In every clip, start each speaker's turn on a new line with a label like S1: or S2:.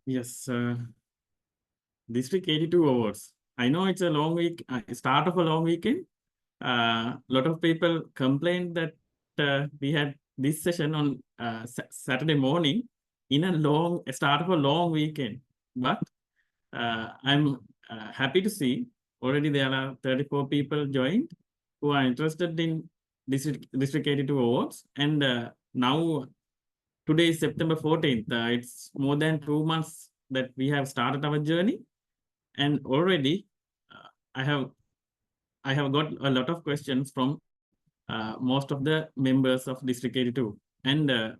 S1: Yes, District 82 awards. I know it's a long week, start of a long weekend. Lot of people complained that we had this session on Saturday morning in a long start of a long weekend. But I'm happy to see already there are 34 people joined who are interested in District 82 awards. And now today is September 14th. It's more than 2 months that we have started our journey, and already I have got a lot of questions from most of the members of District 82, and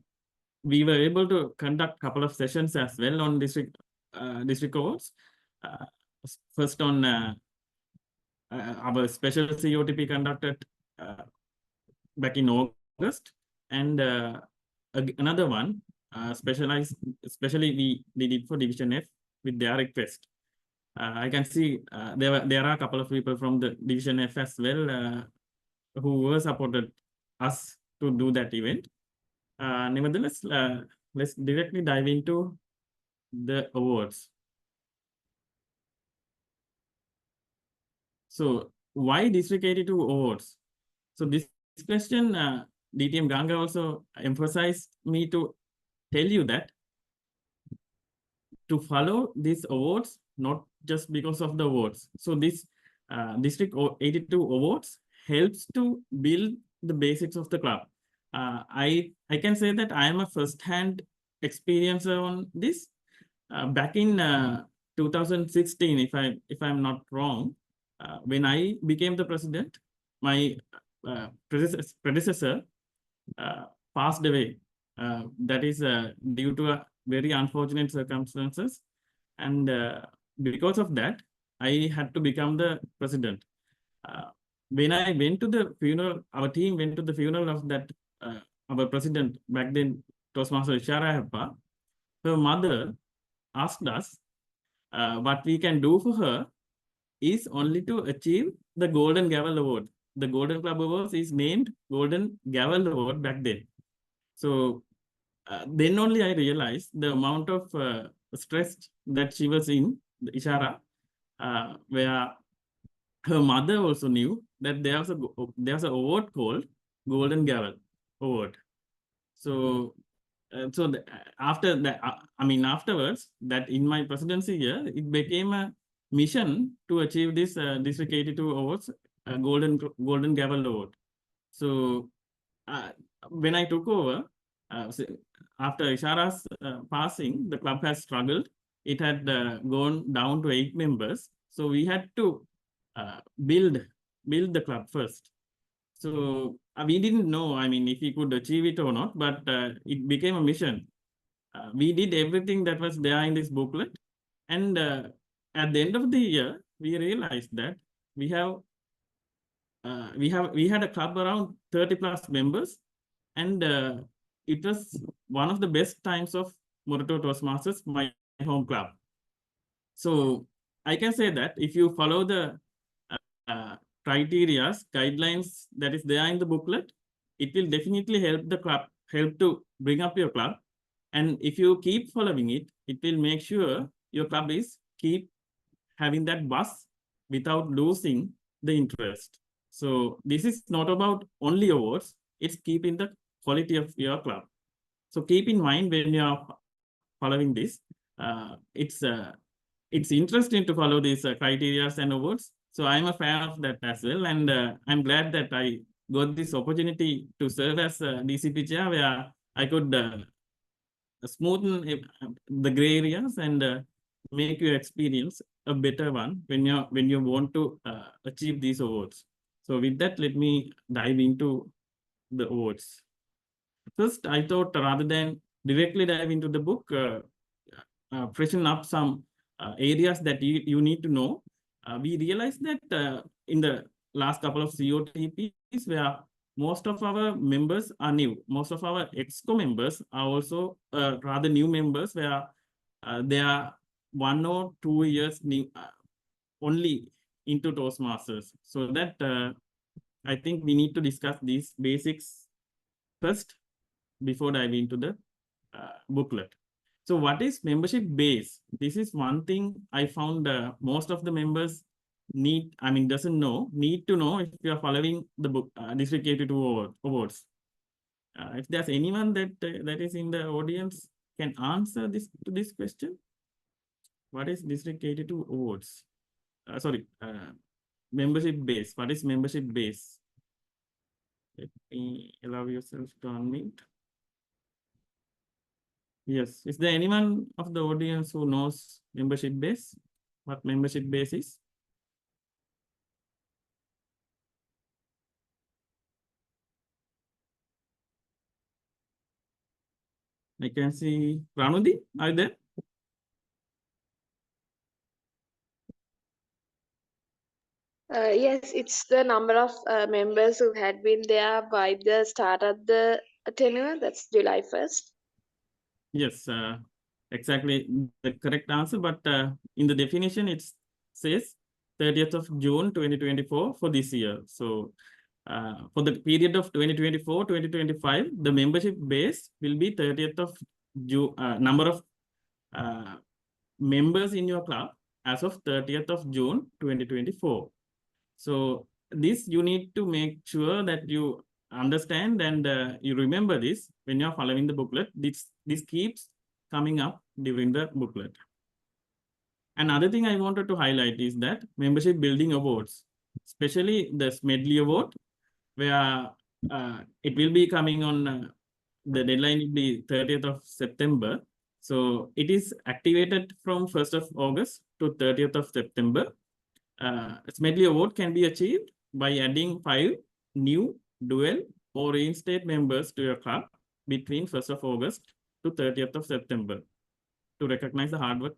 S1: we were able to conduct a couple of sessions as well on district awards. Uh, First on our special COTP conducted back in August, and another one especially we did it for Division F with their request. I can see there are a couple of people from the Division F as well who were supported us to do that event. Nevertheless, let's directly dive into the awards. So why District 82 awards? So this question, DTM Ganga also emphasized me to tell you that to follow these awards, not just because of the awards. So this District 82 awards helps to build the basics of the club. I can say that I am a first-hand experiencer on this. Back in 2016, if I'm not wrong, when I became the president, my predecessor passed away. That is due to a very unfortunate circumstances, and because of that, I had to become the president. When I went to the funeral, our team went to the funeral of that our president back then, Toastmaster Ishara Heppa. Her mother asked us what we can do for her is only to achieve the Golden Gavel Award. The Golden Club Awards is named Golden Gavel Award back then. So then only I realized the amount of stress that she was in, the Ishara, where her mother also knew that there's an award called Golden Gavel Award. So after that, afterwards, that in my presidency year, it became a mission to achieve this District 82 awards, Golden Gavel Award. So when I took over, after Ishara's passing, the club has struggled. It had gone down to 8 members. So we had to build the club first. So we didn't know, if we could achieve it or not, but it became a mission. We did everything that was there in this booklet. And at the end of the year, we realized that we had a club around 30 plus members, and it was one of the best times of Morato Toastmasters, my home club. So I can say that if you follow the criteria, guidelines that is there in the booklet, it will definitely help to bring up your club. And if you keep following it, it will make sure your club is keep having that buzz without losing the interest. So this is not about only awards, it's keeping the quality of your club. So keep in mind when you are following this, it's interesting to follow these criteria and awards. So I'm a fan of that as well. And I'm glad that I got this opportunity to serve as DCP chair, where I could smoothen the gray areas and make your experience a better one when you want to achieve these awards. So with that, let me dive into the awards. First, I thought rather than directly dive into the book, freshen up some areas that you need to know. We realized that in the last couple of COTPs, where most of our members are new, most of our EXCO members are also rather new members, where they are 1 or 2 years new, only into Toastmasters. So that I think we need to discuss these basics first before diving into the booklet. So what is membership base? This is one thing I found most of the members need to know if you are following the book District 82 awards. If there's anyone that is in the audience can answer this question. What is District 82 awards? Membership base. What is membership base? Let me allow yourself to unmute. Yes. Is there anyone of the audience who knows membership base? What membership base is? I can see Ranudi. Are you there?
S2: Yes, it's the number of members who had been there by the start of the tenure. That's July 1st.
S1: Yes, exactly the correct answer. But in the definition, it says 30th of June 2024 for this year. So for the period of 2024-2025, the membership base will be 30th of June, number of members in your club as of 30th of June 2024. So this you need to make sure that you understand and you remember this when you're following the booklet. This keeps coming up during the booklet. Another thing I wanted to highlight is that membership building awards, especially the Smedley Award, where it will be coming on, the deadline will be 30th of September. So it is activated from 1st of August to 30th of September. Smedley Award can be achieved by adding 5 new, dual, or reinstate members to your club between 1st of August to 30th of September to recognize the hard work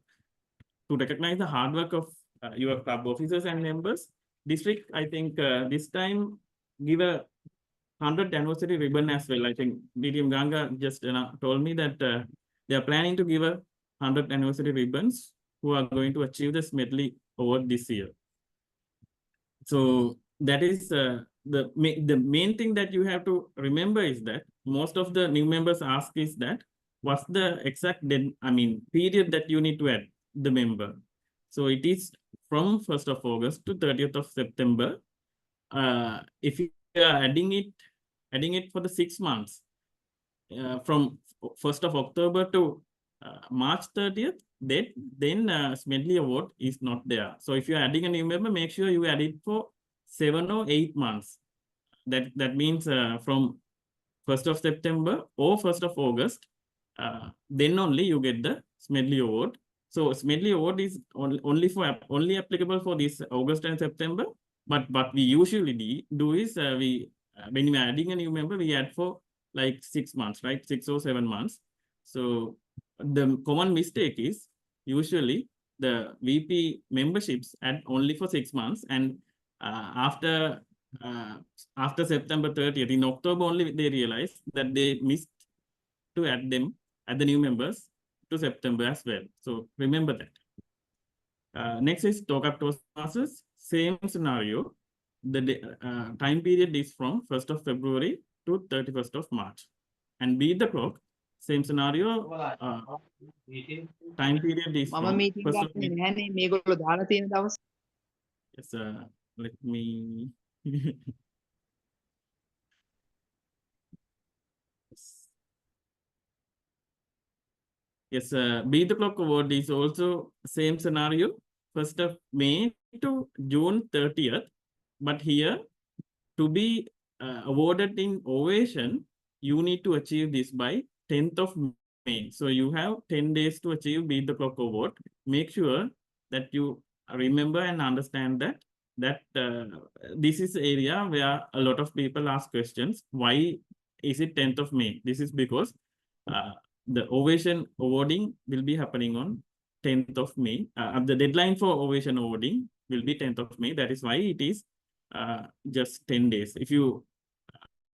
S1: of your club officers and members. District, I think this time give a 100th anniversary ribbon as well. I think DTM Ganga just told me that they are planning to give a 100th anniversary ribbons who are going to achieve the Smedley Award this year. So that is the main thing that you have to remember is that most of the new members ask is that what's the exact period that you need to add the member. So it is from 1st of August to 30th of September. If you are adding it for the 6 months, from 1st of October to March 30th, then Smedley Award is not there. So if you're adding a new member, make sure you add it for 7 or 8 months. That means from 1st of September or 1st of August, then only you get the Smedley Award. So Smedley Award is only applicable for this August and September. But what we usually do is when we are adding a new member, we add for like 6 months, right? 6 or 7 months. So the common mistake is usually the VP memberships add only for 6 months, and after September 30th, in October only they realize that they missed to add the new members to September as well. So remember that. Next is talk up Toastmasters. Same scenario. The time period is from 1st of February to 31st of March. And beat the clock. Same scenario. Time period is from 1st of May. Yes, let me. Yes, Beat the Clock Award is also same scenario, 1st of May to June 30th. But here, to be awarded in Ovation, you need to achieve this by 10th of May. So you have 10 days to achieve Beat the Clock Award. Make sure that you remember and understand that this is the area where a lot of people ask questions. Why is it 10th of May? This is because the Ovation awarding will be happening on 10th of May. The deadline for Ovation awarding will be 10th of May. That is why it is just 10 days. If you,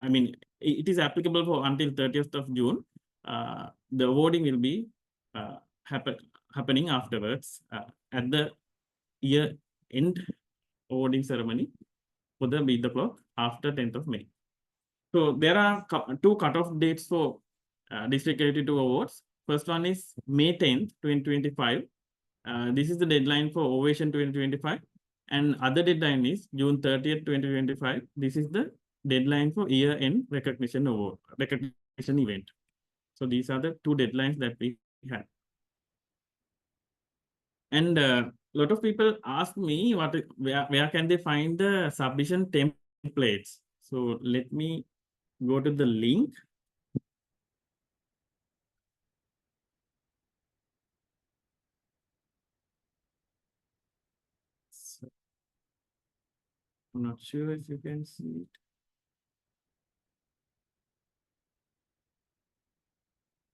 S1: it is applicable for until 30th of June. The awarding will be happening afterwards at the year end awarding ceremony for the Beat the Clock after 10th of May. So there are 2 cutoff dates for District 82 awards. First one is May 10th, 2025. This is the deadline for Ovation 2025. And other deadline is June 30th, 2025. This is the deadline for year-end recognition event. So these are the two deadlines that we have. And a lot of people ask me where can they find the submission templates. So let me go to the link. So, I'm not sure if you can see it.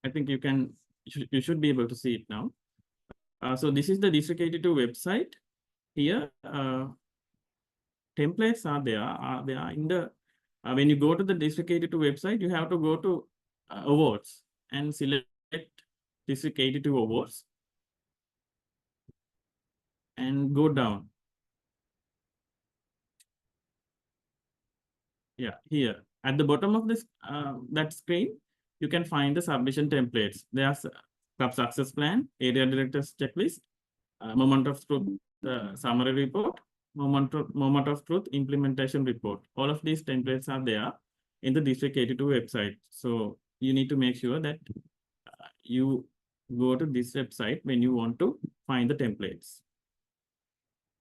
S1: I think you should be able to see it now. So this is the District 82 website. Here, templates are there. They are in the when you go to the District 82 website, you have to go to awards and select District 82 awards and go down. Yeah, here at the bottom of this that screen, you can find the submission templates. There's club success plan, area directors checklist, moment of truth summary report, moment of truth implementation report. All of these templates are there in the District 82 website. So you need to make sure that you go to this website when you want to find the templates.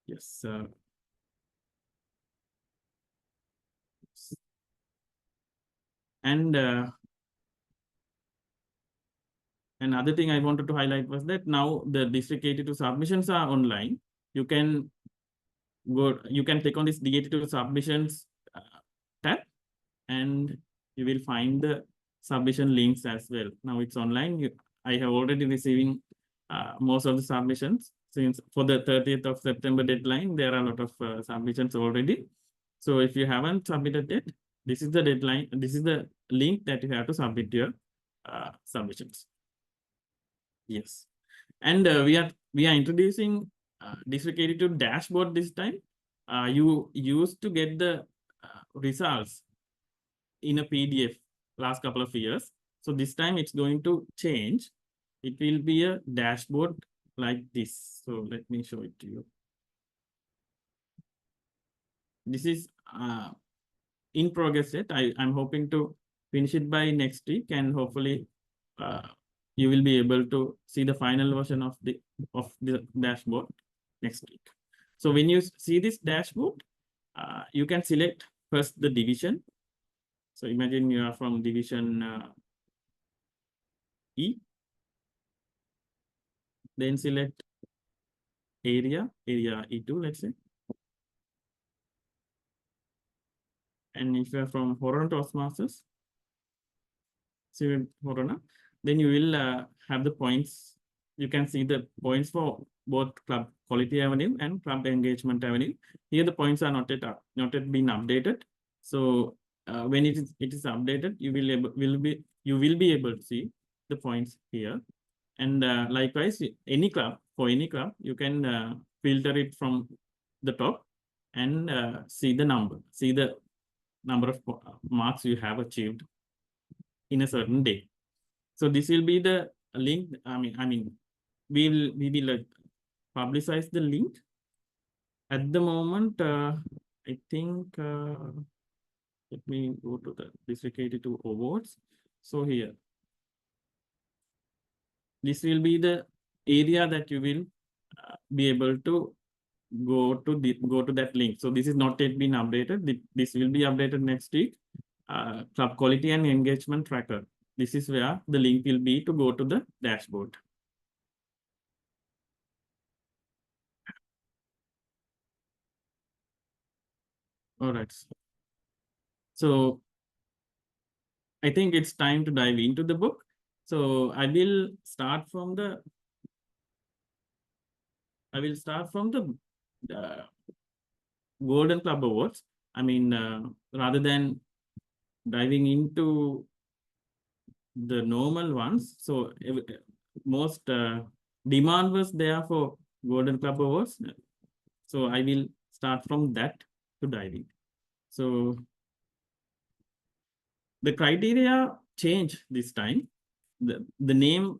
S1: Yes. And another thing I wanted to highlight was that now the District 82 submissions are online. You can click on this D82 submissions tab, and you will find the submission links as well. Now it's online. I have already receiving most of the submissions since for the 30th of September deadline. There are a lot of submissions already. So if you haven't submitted it, this is the deadline. This is the link that you have to submit your submissions. Yes, and we are introducing District 82 dashboard this time. You used to get the results in a PDF last couple of years. So this time it's going to change. It will be a dashboard like this. So let me show it to you. This is in progress yet. I'm hoping to finish it by next week, and hopefully you will be able to see the final version of the dashboard next week. So when you see this dashboard, you can select first the division. So imagine you are from division E. Then select area E2, let's say. And if you are from Horona Toastmasters, Horona, then you will have the points. You can see the points for both Club Quality Avenue and Club Engagement Avenue. Here the points are not yet been updated. So when it is updated, you will be able to see the points here. And likewise, for any club, you can filter it from the top and see the number of marks you have achieved in a certain day. So this will be the link. We will publicize the link. At the moment, I think, let me go to the District 82 awards. So here, this will be the area that you will be able to go to that link. So this is not yet been updated. This will be updated next week. Club quality and engagement tracker. This is where the link will be to go to the dashboard. All right. So I think it's time to dive into the book. So I will start from the Golden Club Awards. Rather than diving into the normal ones. So most demand was there for Golden Club Awards. So I will start from that to dive in. So the criteria changed this time. The name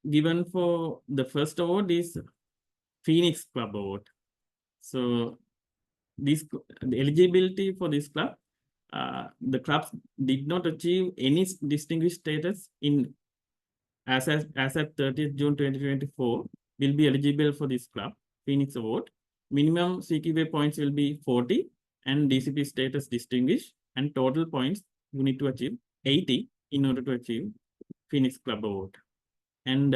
S1: given for the first award is Phoenix Club Award. So the eligibility for this club, the clubs did not achieve any distinguished status in as at 30th June 2024 will be eligible for this club, Phoenix Award. Minimum CQA points will be 40 and DCP status distinguished, and total points you need to achieve 80 in order to achieve Phoenix Club Award. And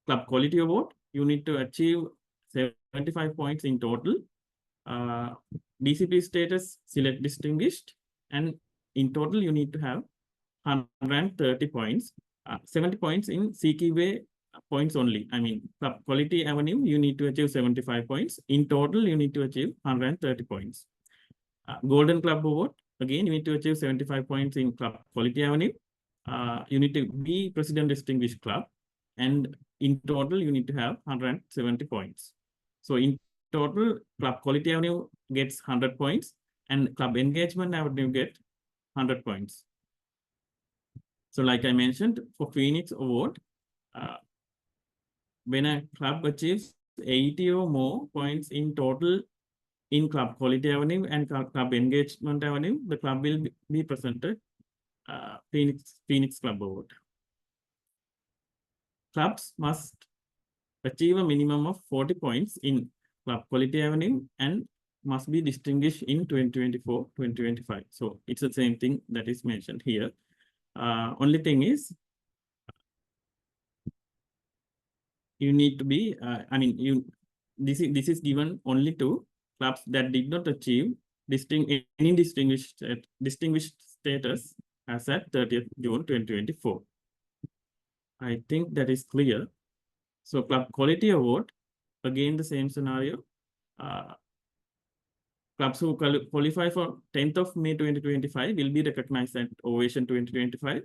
S1: Club Quality Award, you need to achieve 75 points in total. DCP status select distinguished, and in total you need to have 130 points, 70 points in CQA points only. I mean, Club Quality Avenue, you need to achieve 75 points. In total, you need to achieve 130 points. Golden Club Award, again, you need to achieve 75 points in Club Quality Avenue. You need to be President Distinguished Club, and in total, you need to have 170 points. So in total, Club Quality Avenue gets 100 points, and Club Engagement Avenue get 100 points. So like I mentioned, for Phoenix Award, when a club achieves 80 or more points in total in Club Quality Avenue and Club Engagement Avenue, the club will be presented Phoenix Club Award. Clubs must achieve a minimum of 40 points in Club Quality Avenue and must be distinguished in 2024-2025. So it's the same thing that is mentioned here. Only thing is, you need to be, this is given only to clubs that did not achieve any distinguished status as at 30th June 2024. I think that is clear. So Club Quality Award, again the same scenario. Clubs who qualify for 10th of May 2025 will be recognized at Ovation 2025.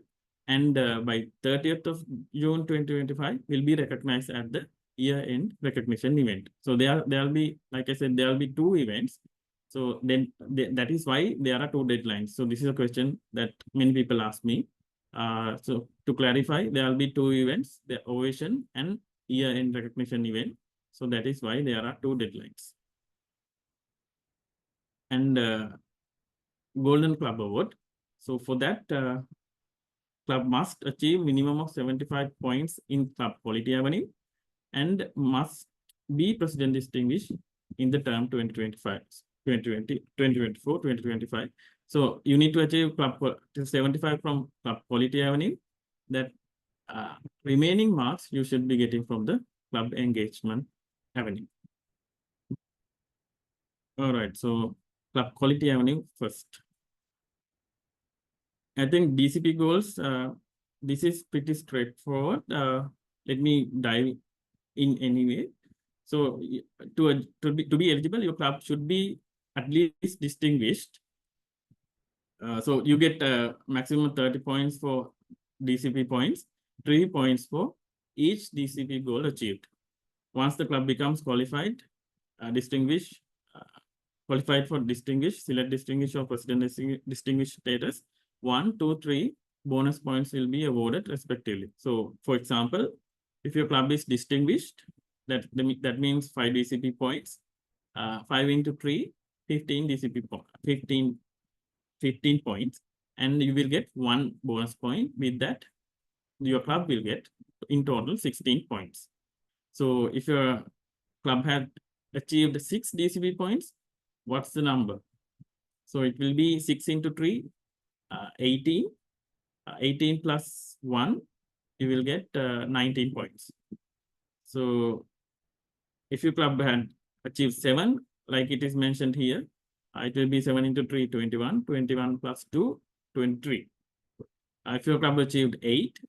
S1: And by 30th of June 2025 will be recognized at the year-end recognition event. So there will be, like I said, there will be 2 events. So then that is why there are 2 deadlines. So this is a question that many people ask me. So to clarify, there will be 2 events, the Ovation and year-end recognition event. So that is why there are 2 deadlines. And Golden Club Award. So for that, club must achieve minimum of 75 points in Club Quality Avenue and must be President Distinguished in the term 2025, 2020, 2024, 2025. So you need to achieve 75 from Club Quality Avenue. That remaining marks you should be getting from the Club Engagement Avenue. All right, so Club Quality Avenue first. I think DCP goals, this is pretty straightforward. Let me dive in anyway. So to be eligible, your club should be at least distinguished. So you get maximum 30 points for DCP points, 3 points for each DCP goal achieved. Once the club becomes qualified, qualified for distinguished, select distinguished or president distinguished status, 1, 2, 3 bonus points will be awarded respectively. So for example, if your club is distinguished, that means 5 DCP points, 5 into 3, 15 DCP points, 15 points, and you will get 1 bonus point. With that, your club will get in total 16 points. So if your club had achieved 6 DCP points, what's the number? So it will be 6 into 3, 18. 18 plus 1, you will get 19 points. So if your club had achieved 7, like it is mentioned here, it will be 7 into 3, 21. 21 plus 2, 23. If your club achieved 8,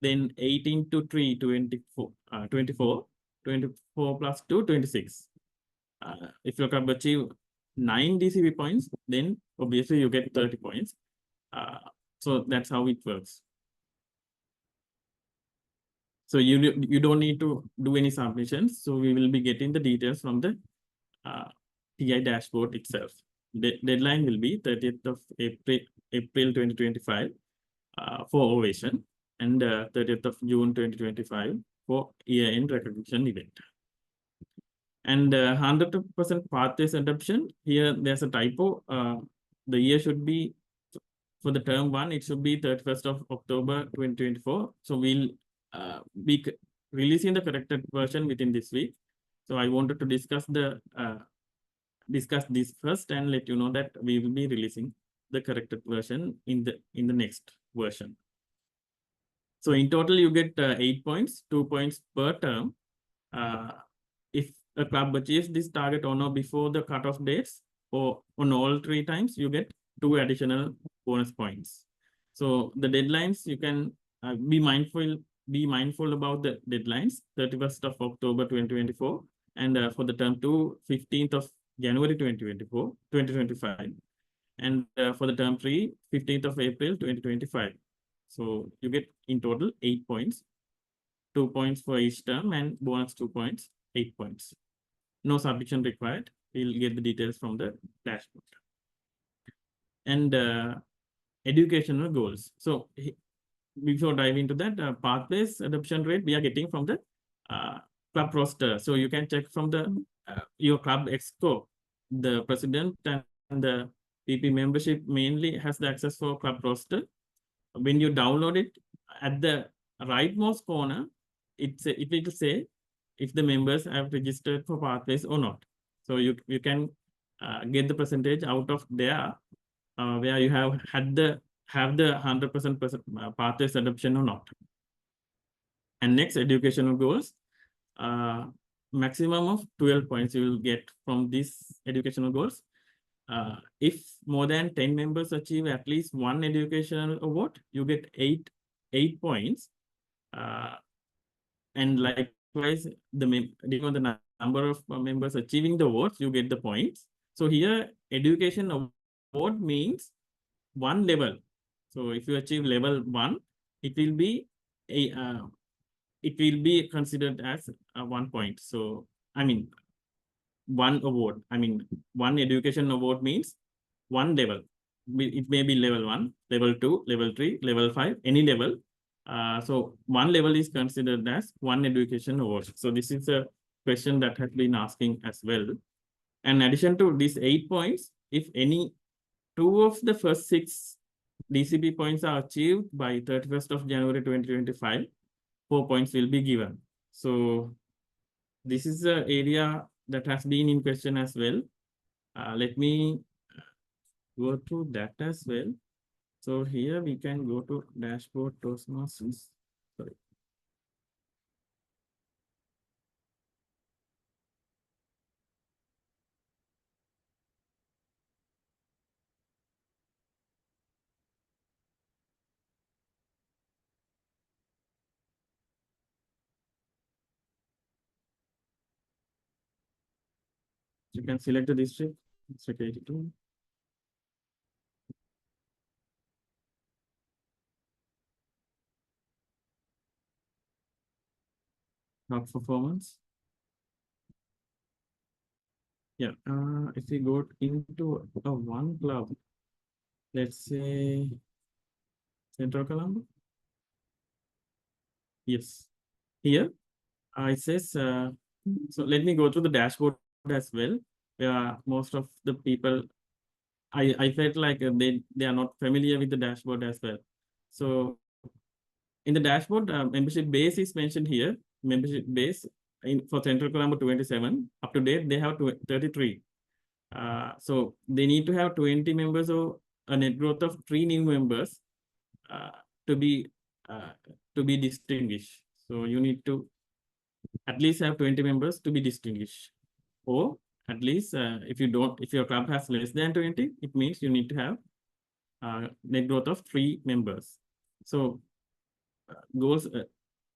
S1: then 8 into 3, 24. 24 plus 2, 26. If your club achieved 9 DCP points, then obviously you get 30 points. So that's how it works. So you don't need to do any submissions. So we will be getting the details from the TI dashboard itself. The deadline will be 30th of April 2025 for Ovation. and 30th of June 2025 for year-end recognition event. And 100% pathways adoption, here there's a typo. The year should be, for the term 1, it should be 31st of October 2024. So we'll be releasing the corrected version within this week. So I wanted to discuss this first and let you know that we will be releasing the corrected version in the next version. So in total, you get 8 points, 2 points per term. If a club achieves this target on or before the cutoff dates, or on all 3 times, you get 2 additional bonus points. So the deadlines, you can be mindful about the deadlines, 31st of October 2024, and for the term 2, 15th of January 2025, and for the term 3, 15th of April 2025. So you get in total 8 points, 2 points for each term, and bonus 2 points, 8 points. No submission required. We'll get the details from the dashboard. And educational goals. So before diving into that, pathways adoption rate we are getting from the club roster. So you can check from the your club exco. The president and the PP membership mainly has the access for club roster. When you download it, at the rightmost corner, it will say if the members have registered for pathways or not. So you can get the percentage out of there where you have the 100% pathways adoption or not. And next, educational goals. Maximum of 12 points you will get from these educational goals. If more than 10 members achieve at least 1 educational award, you get 8 points. And likewise, depending on the number of members achieving the awards, you get the points. So here, education award means 1 level. So if you achieve level 1, it will be considered as 1 point. So I mean, 1 award. I mean, 1 education award means 1 level. It may be level 1, level 2, level 3, level 5, any level. So 1 level is considered as 1 education award. So this is a question that has been asking as well. And in addition to these 8 points, if any 2 of the first 6 DCP points are achieved by 31st of January 2025, 4 points will be given. So this is the area that has been in question as well. Let me go through that as well. So here we can go to dashboard Toastmasters. Sorry. You can select the district, district 82. Top performance. Yeah, if we go into a 1 club, let's say Central Colombo. Yes, here it says, so let me go through the dashboard as well. Most of the people, I felt like they are not familiar with the dashboard as well. So in the dashboard, membership base is mentioned here. Membership base for Central Colombo 27, up to date, they have 33. So they need to have 20 members or a net growth of 3 new members to be distinguished. So you need to at least have 20 members to be distinguished. Or at least if your club has less than 20, it means you need to have net growth of 3 members. So goals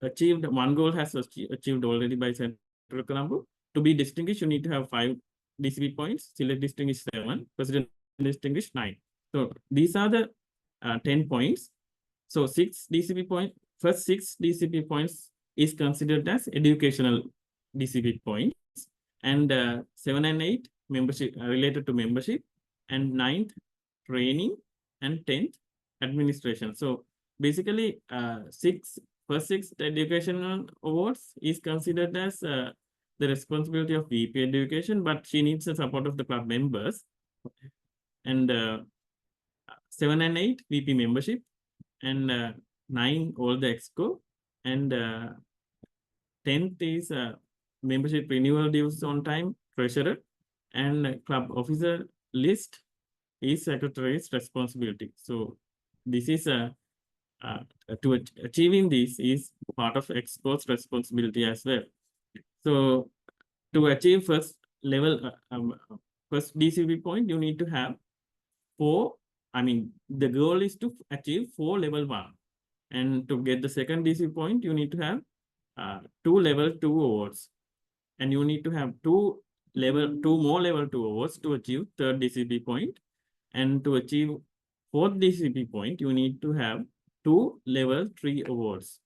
S1: achieved, 1 goal has achieved already by Central Colombo. To be distinguished, you need to have 5 DCP points, select distinguished 7, president distinguished 9. So these are the 10 points. So 6 DCP points, first 6 DCP points is considered as educational DCP points, and 7 and 8 membership related to membership, and 9th training, and 10th administration. So basically first six educational awards is considered as the responsibility of VP education, but she needs the support of the club members. And 7 and 8 VP membership, and 9 all the exco, and 10th is membership renewal dues on time, treasurer, and club officer list is secretary's responsibility. So this is achieving this is part of exco's responsibility as well. So to achieve first level, first DCP point, you need to have 4. I mean, the goal is to achieve 4 level 1. And to get the second DC point, you need to have 2 level 2 awards. And you need to have 2 more level 2 awards to achieve third DCP point. And to achieve fourth DCP point, you need to have 2 level 3 awards.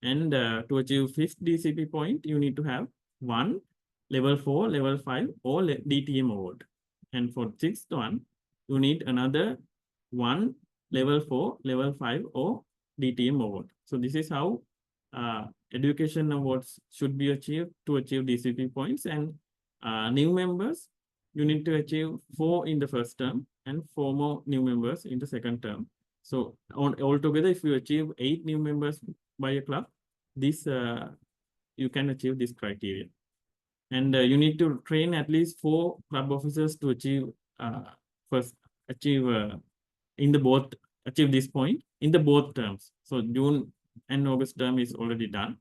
S1: And to achieve fifth DCP point, you need to have 1 level 4, level 5, or DTM award. And for sixth one, you need another 1 level 4, level 5, or DTM award. So this is how education awards should be achieved to achieve DCP points. And new members, you need to achieve 4 in the first term and 4 more new members in the second term. So altogether, if you achieve 8 new members by a club, this you can achieve this criteria. And you need to train at least 4 club officers to achieve achieve this point in the both terms. So June and August term is already done,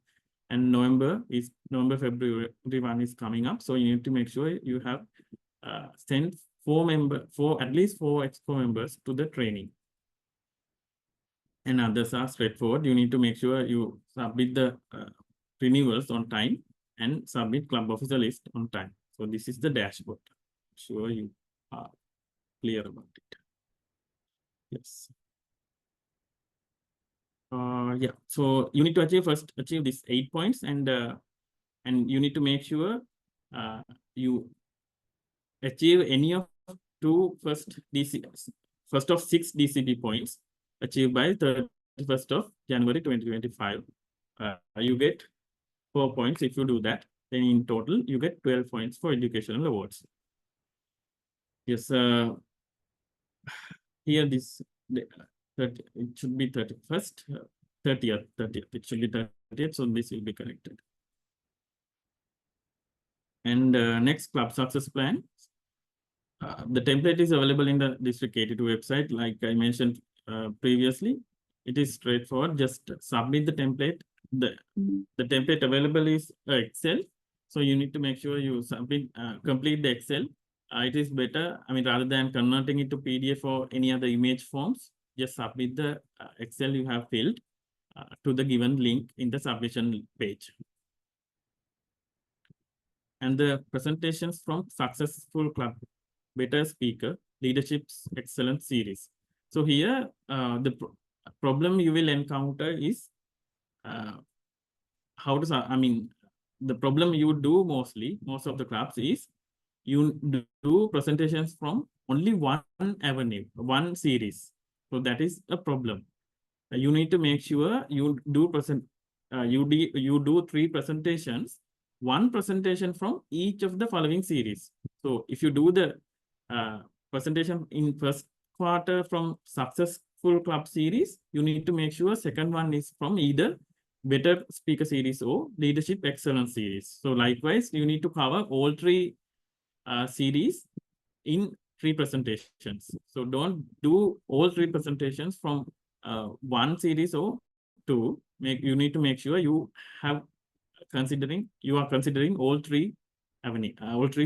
S1: and November, February 1 is coming up. So you need to make sure you have sent at least 4 exco members to the training. And others are straightforward. You need to make sure you submit the renewals on time and submit club officer list on time. So this is the dashboard. I'm sure you are clear about it. Yes. Yeah. So you need to achieve these 8 points, and you need to make sure you achieve any of first of 6 DCP points achieved by 31st of January 2025. You get 4 points if you do that. Then in total, you get 12 points for educational awards. Yes. Here it should be 31st, 30th. It should be 30th. So this will be corrected. And next, club success plan. The template is available in the District 82 website. Like I mentioned previously, it is straightforward. Just submit the template. The template available is Excel. So you need to make sure you complete the Excel. It is better, I mean, rather than converting it to PDF or any other image forms, just submit the Excel you have filled to the given link in the submission page. And the presentations from Successful Club, Better Speaker, Leadership's Excellence series. So here, the problem you will encounter is the problem you do most of the clubs is you do presentations from only one avenue, one series. So that is a problem. You need to make sure you do you do 3 presentations, 1 presentation from each of the following series. So if you do the presentation in first quarter from Successful Club series, you need to make sure second one is from either Better Speaker series or Leadership Excellence series. So likewise, you need to cover all 3 series in 3 presentations. So don't do all 3 presentations from 1 series or 2. You need to make sure you are considering all 3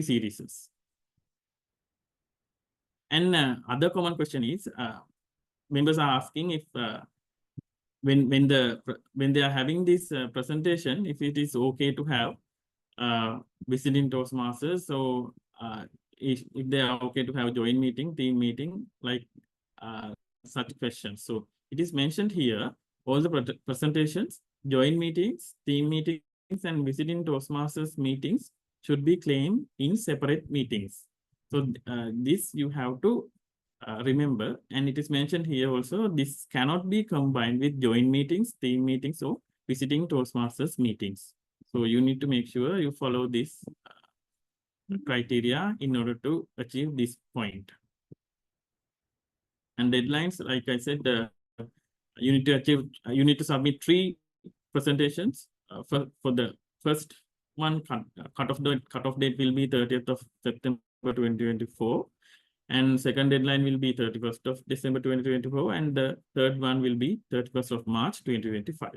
S1: series. And other common question is members are asking if when they are having this presentation, if it is okay to have visiting Toastmasters. So if they are okay to have joint meeting, team meeting, like such questions. So it is mentioned here, all the presentations, joint meetings, team meetings, and visiting Toastmasters meetings should be claimed in separate meetings. So this you have to remember, and it is mentioned here also, this cannot be combined with joint meetings, team meetings, or visiting Toastmasters meetings. So you need to make sure you follow this criteria in order to achieve this point. And deadlines, like I said, you need to achieve, you need to submit 3 presentations for the first one. Cutoff date will be 30th of September 2024, and second deadline will be 31st of December 2024, and the third one will be 31st of March 2025.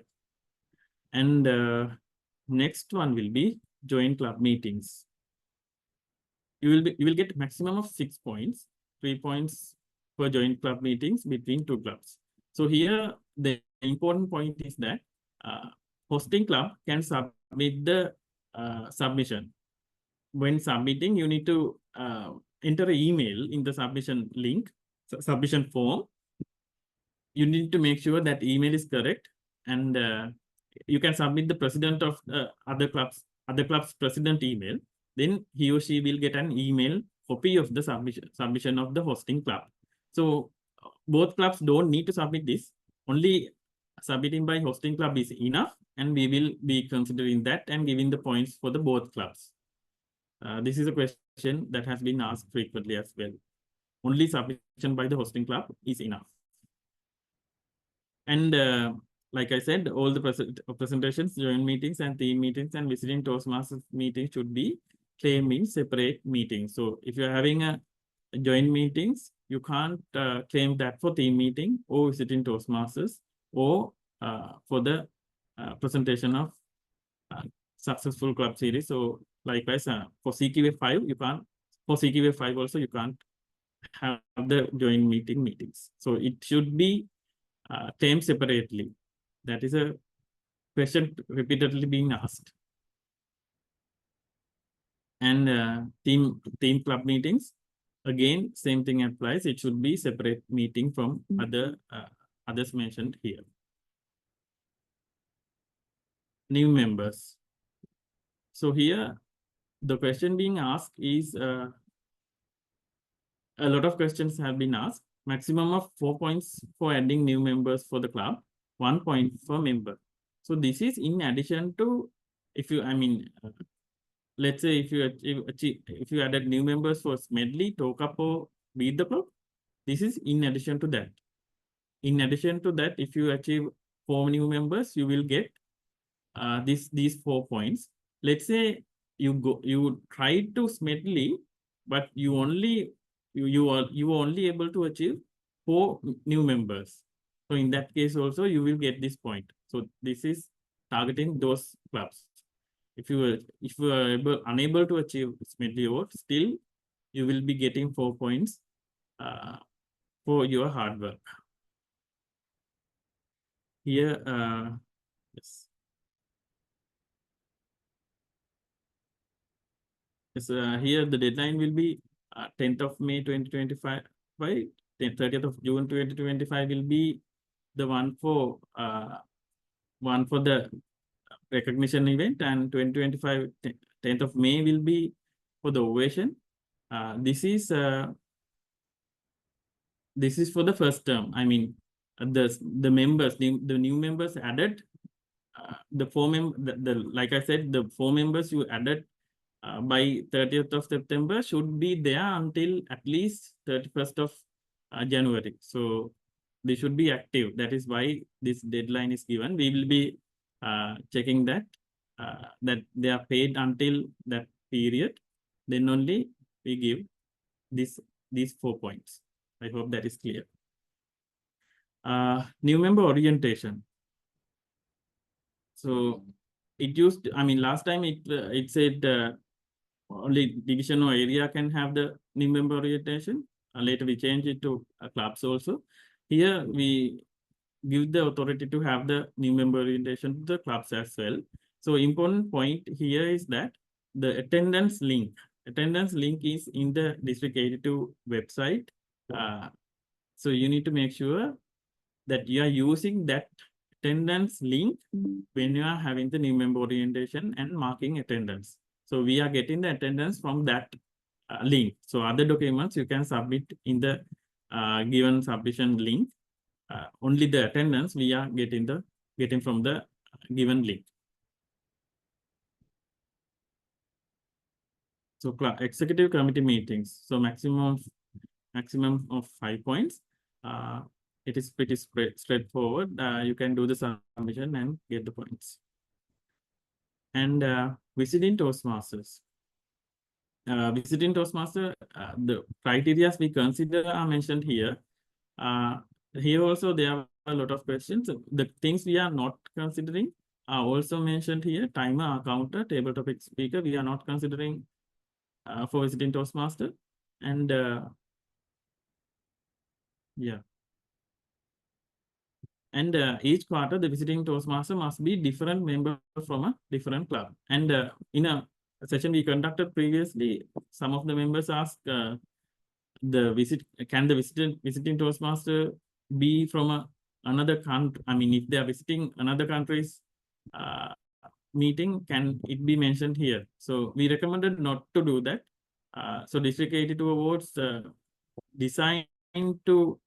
S1: And next one will be joint club meetings. You will get maximum of 6 points, 3 points for joint club meetings between 2 clubs. So here the important point is that hosting club can submit the submission. When submitting, you need to enter an email in the submission link, submission form. You need to make sure that email is correct, and you can submit the president of other club's president email. Then he or she will get an email copy of the submission of the hosting club. So both clubs don't need to submit this. Only submitting by hosting club is enough, and we will be considering that and giving the points for the both clubs. This is a question that has been asked frequently as well. Only submission by the hosting club is enough. And like I said, all the presentations, joint meetings, and team meetings, and visiting Toastmasters meetings should be claimed in separate meetings. So if you're having a joint meetings, you can't claim that for team meeting or visiting Toastmasters, or for the presentation of successful club series. So likewise, for CQA 5, you can't, for CQA 5 also, you can't have the joint meetings. So it should be claimed separately. That is a question repeatedly being asked. And team club meetings, again, same thing applies. It should be separate meeting from others mentioned here. New members. So here, the question being asked is, a lot of questions have been asked. Maximum of 4 points for adding new members for the club, 1 point per member. So this is in addition to, if you, let's say if you added new members for Smedley, Tokup, or Beat the Club, this is in addition to that. In addition to that, if you achieve 4 new members, you will get these 4 points. Let's say you tried to Smedley, but you were only able to achieve 4 new members. So in that case also, you will get this point. So this is targeting those clubs. If you are unable to achieve Smedley award, still you will be getting 4 points for your hard work. Here, yes. Yes, here the deadline will be 10th of May 2025. By 30th of June 2025 will be the one for the recognition event, and 2025 10th of May will be for the ovation. This is for the first term. I mean, the members, the new members added, the 4 members, like I said, the 4 members you added by 30th of September should be there until at least 31st of January. So they should be active. That is why this deadline is given. We will be checking that they are paid until that period. Then only we give these 4 points. I hope that is clear. New member orientation. So it used, last time it said only division or area can have the new member orientation. Later we change it to clubs also. Here we give the authority to have the new member orientation to the clubs as well. So important point here is that the attendance link is in the District 82 website. So you need to make sure that you are using that attendance link when you are having the new member orientation and marking attendance. So we are getting the attendance from that link. So other documents you can submit in the given submission link. Only the attendance we are getting from the given link. So executive committee meetings. So maximum of 5 points. It is pretty straightforward. You can do the submission and get the points. And visiting Toastmasters. Visiting Toastmaster, the criteria we consider are mentioned here. Here also there are a lot of questions. The things we are not considering are also mentioned here. Timer, counter, table topic speaker, we are not considering for visiting Toastmaster. And yeah. And each quarter, the visiting Toastmaster must be different member from a different club. And in a session we conducted previously, some of the members asked can the visiting Toastmaster be from another country? I mean, if they are visiting another country's meeting, can it be mentioned here? So we recommended not to do that. So District 82 awards designed to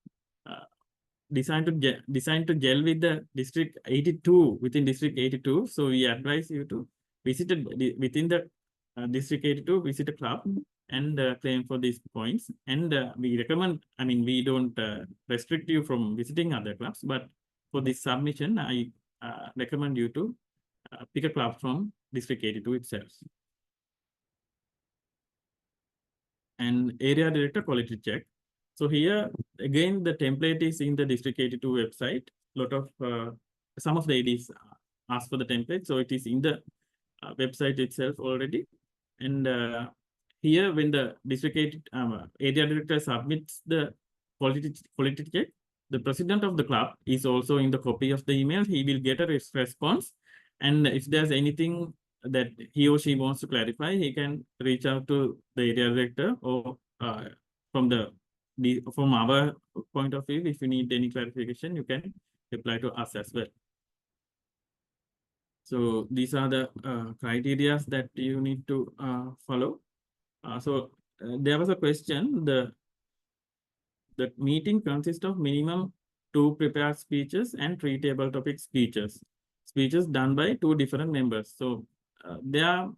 S1: gel with the District 82 within District 82. So we advise you to visit within the District 82, visit a club and claim for these points. And we recommend, I mean, we don't restrict you from visiting other clubs, but for this submission, I recommend you to pick a club from District 82 itself. And area director quality check. So here again, the template is in the District 82 website. Lot of some of the ADs ask for the template, so it is in the website itself already. And here, when the District 82 area director submits the quality check, the president of the club is also in the copy of the email. He will get a response, and if there's anything that he or she wants to clarify, he can reach out to the area director, or from our point of view, if you need any clarification, you can reply to us as well. So these are the criteria that you need to follow. There was a question. The meeting consists of minimum 2 prepared speeches and 3 table topic speeches done by 2 different members. So they are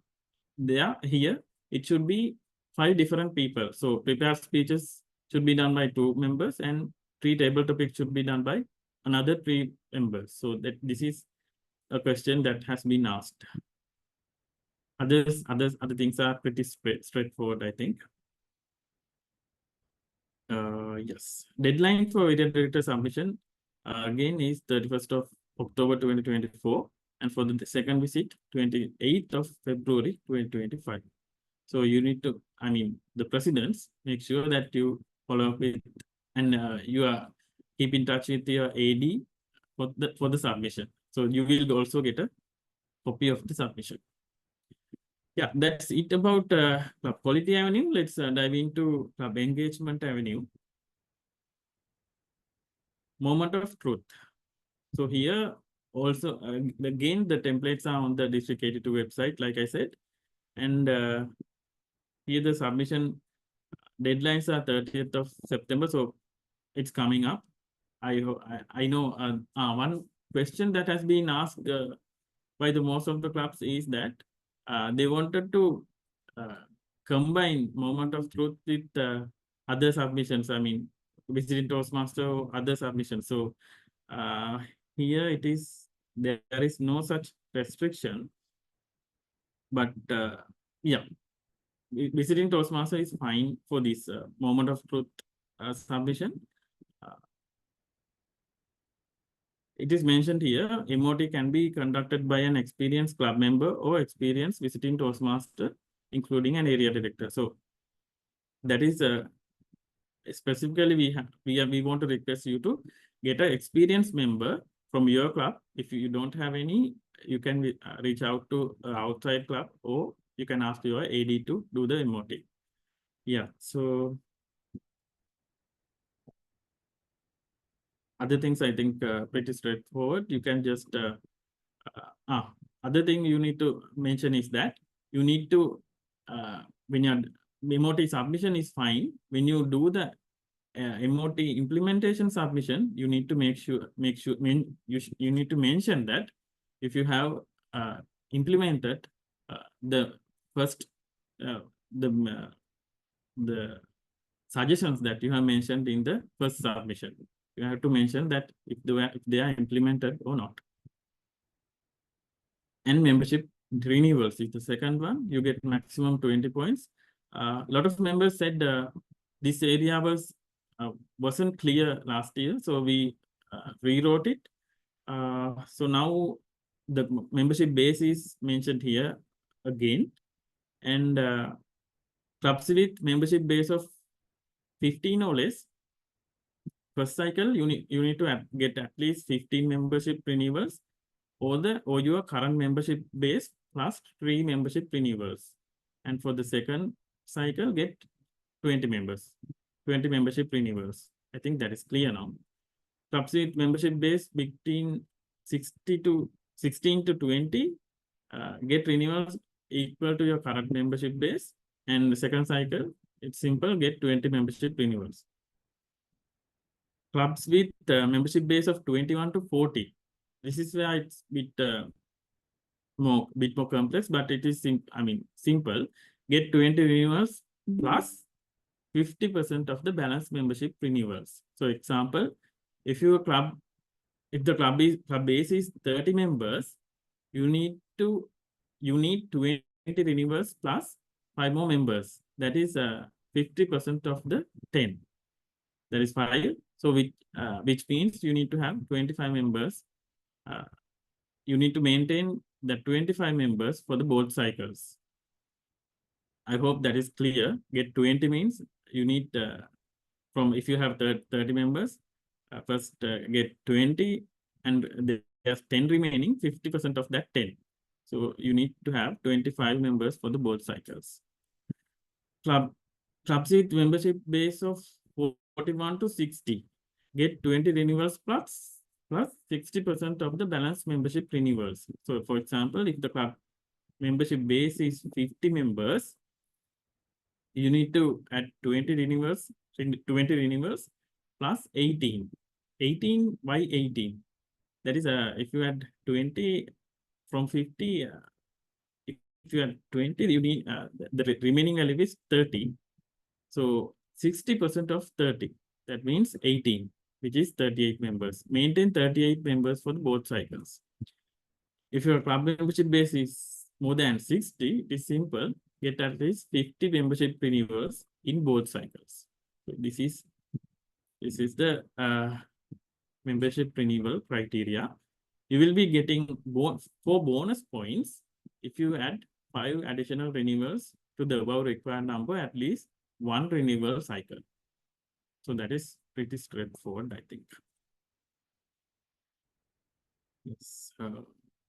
S1: here. It should be 5 different people. So prepared speeches should be done by 2 members, and 3 table topics should be done by another 3 members. So that this is a question that has been asked. Other things are pretty straightforward, I think. Yes, deadline for area director submission again is 31st of October 2024, and for the second visit 28th of February 2025. So you need to, I mean, the presidents, make sure that you follow up with, and you are keep in touch with your AD for the submission. So you will also get a copy of the submission. Yeah, that's it about Club Quality Avenue. Let's dive into Club Engagement Avenue. Moment of truth. So here also, again, the templates are on the District 82 website, like I said. And here the submission deadlines are 30th of September. So it's coming up. I know one question that has been asked by the most of the clubs is that they wanted to combine Moment of Truth with other submissions. I mean, visiting Toastmaster or other submissions. So here it is, there is no such restriction. But yeah, visiting Toastmaster is fine for this Moment of Truth submission. It is mentioned here, MOT can be conducted by an experienced club member or experienced visiting Toastmaster, including an area director. So that is specifically we want to request you to get an experienced member from your club. If you don't have any, you can reach out to outside club, or you can ask your AD to do the MOT. Yeah, so other things I think pretty straightforward. You can just other thing you need to mention is that you need to when your MOT submission is fine, when you do the MOT implementation submission, you need to you need to mention that if you have implemented the first uh, the uh, the suggestions that you have mentioned in the first submission. You have to mention that if they are implemented or not. And membership renewals is the second one. You get maximum 20 points. A lot of members said this area wasn't clear last year, so we rewrote it. So now the membership base is mentioned here again, and clubs with membership base of 15 or less. First cycle, you need to get at least 15 membership renewals, or your current membership base plus 3 membership renewals. And for the second cycle, get 20 membership renewals. I think that is clear now. Clubs with membership base between 16 to 20, get renewals equal to your current membership base. And the second cycle, it's simple, get 20 membership renewals. Clubs with membership base of 21 to 40. This is where it's bit more complex, but it is simple. Get 20 renewals plus 50% of the balance membership renewals. So example, if the club base is 30 members, you need 20 renewals plus 5 more members. That is 50% of the 10. That is 5. So which means you need to have 25 members. You need to maintain the 25 members for the both cycles. I hope that is clear. Get 20 means you need if you have 30 members, first get 20, and there's 10 remaining, 50% of that 10. So you need to have 25 members for the both cycles. Clubs with membership base of 41 to 60. Get 20 renewals plus 60% of the balance membership renewals. So for example, if the club membership base is 50 members, you need to add 20 renewals plus 18. 18 by 18. That is, if you add 20 from 50, if you add 20, you need the remaining value is 30. So 60% of 30, that means 18, which is 38 members. Maintain 38 members for both cycles. If your club membership base is more than 60, it is simple. Get at least 50 membership renewals in both cycles. So this is the membership renewal criteria. You will be getting 4 bonus points if you add 5 additional renewals to the above required number, at least 1 renewal cycle. So that is pretty straightforward, I think. Yes.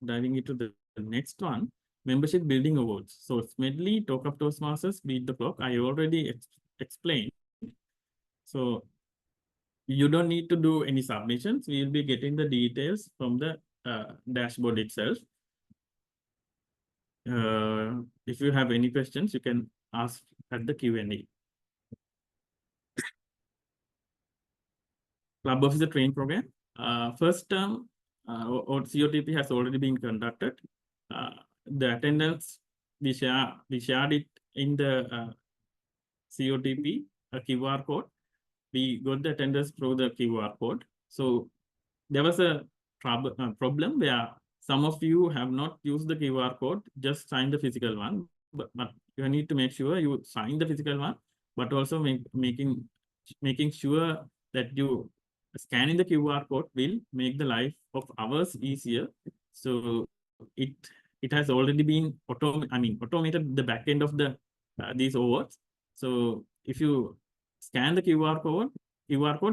S1: Diving into the next one, membership building awards. So Smedley, Talk Up Toastmasters, Beat the Clock, I already explained. So you don't need to do any submissions. We will be getting the details from the dashboard itself. If you have any questions, you can ask at the Q&A. Club Officer Training Program. First term or COTP has already been conducted. The attendance, we shared it in the COTP, a QR code. We got the attendance through the QR code. So there was a problem where some of you have not used the QR code, just sign the physical one. But you need to make sure you sign the physical one, but also making sure that you scanning the QR code will make the life of ours easier. So it has already been automated the back end of the these awards. So if you scan the QR code,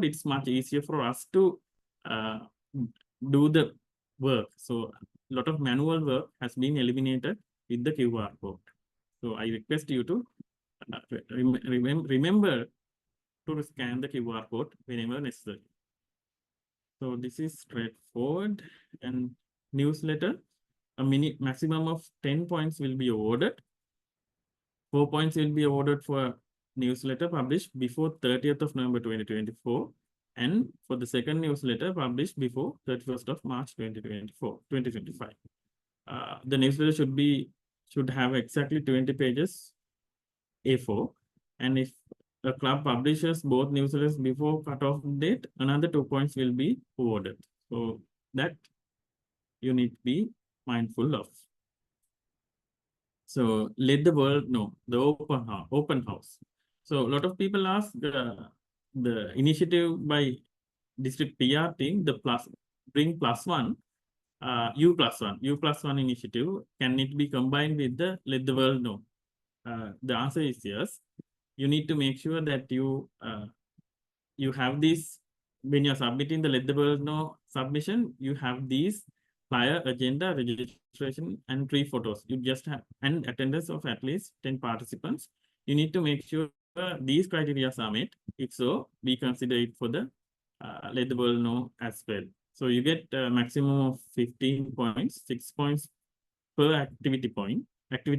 S1: it's much easier for us to do the work. So a lot of manual work has been eliminated with the QR code. So I request you to remember to scan the QR code whenever necessary. So this is straightforward. And newsletter, a maximum of 10 points will be awarded. 4 points will be awarded for newsletter published before 30th of November 2024, and for the second newsletter published before 31st of March 2025. The newsletter should have exactly 20 pages A4, and if a club publishes both newsletters before cutoff date, another 2 points will be awarded. So that you need to be mindful of. So let the world know the open house. So a lot of people ask the initiative by district PR team, the bring plus one, U plus one initiative, can it be combined with the let the world know? The answer is yes. You need to make sure that you have this when you're submitting the let the world know submission, you have these flyer, agenda, registration, and 3 photos. You just have and attendance of at least 10 participants. You need to make sure these criteria are met. If so, we consider it for the let the world know as well. So you get a maximum of 15 points, 6 points per activity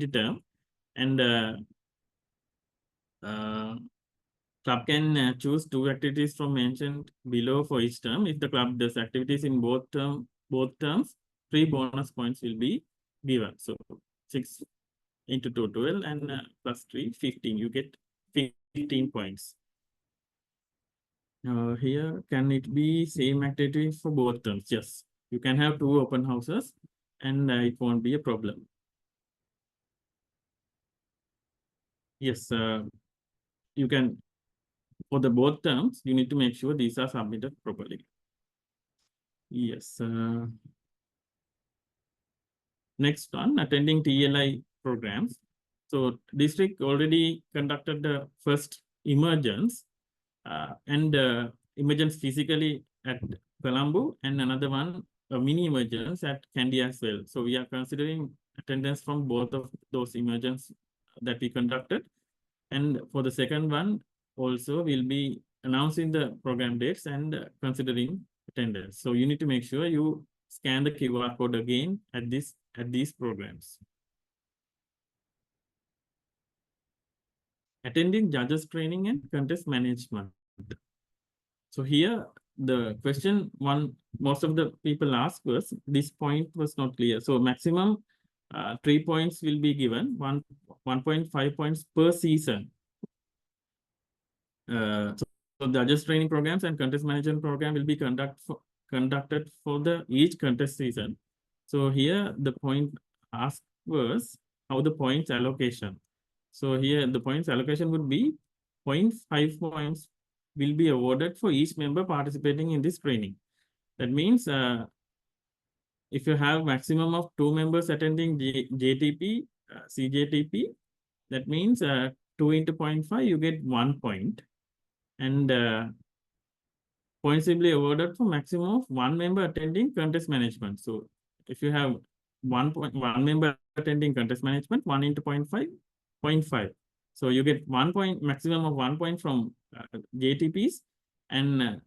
S1: term, and club can choose 2 activities from mentioned below for each term. If the club does activities in both terms, 3 bonus points will be given. So 6 into 2, 12, and plus 3, 15. You get 15 points. Here, can it be same activity for both terms? Yes. You can have 2 open houses, and it won't be a problem. Yes, you can. For the both terms, you need to make sure these are submitted properly. Yes. Next one, attending TLI programs. So district already conducted the first emergence and emergence physically at Colombo, and another one, a mini emergence at Kandy as well. So we are considering attendance from both of those emergence that we conducted. And for the second one, also we'll be announcing the program dates and considering attendance. So you need to make sure you scan the QR code again at these programs. Attending judges training and contest management. So here the question most of the people ask was, this point was not clear. So maximum 3 points will be given, 1.5 points per season. So the judges training programs and contest management program will be conducted for the each contest season. So here the point asked was how the points allocation. So here the points allocation would be 0.5 points will be awarded for each member participating in this training. That means if you have maximum of 2 members attending JTP, CJTP, that means 2 into 0.5, you get 1 point. And points will be awarded for maximum of 1 member attending contest management. So if you have 1 member attending contest management, 1 into 0.5, 0.5. So you get 1 point, maximum of 1 point from JTPs, and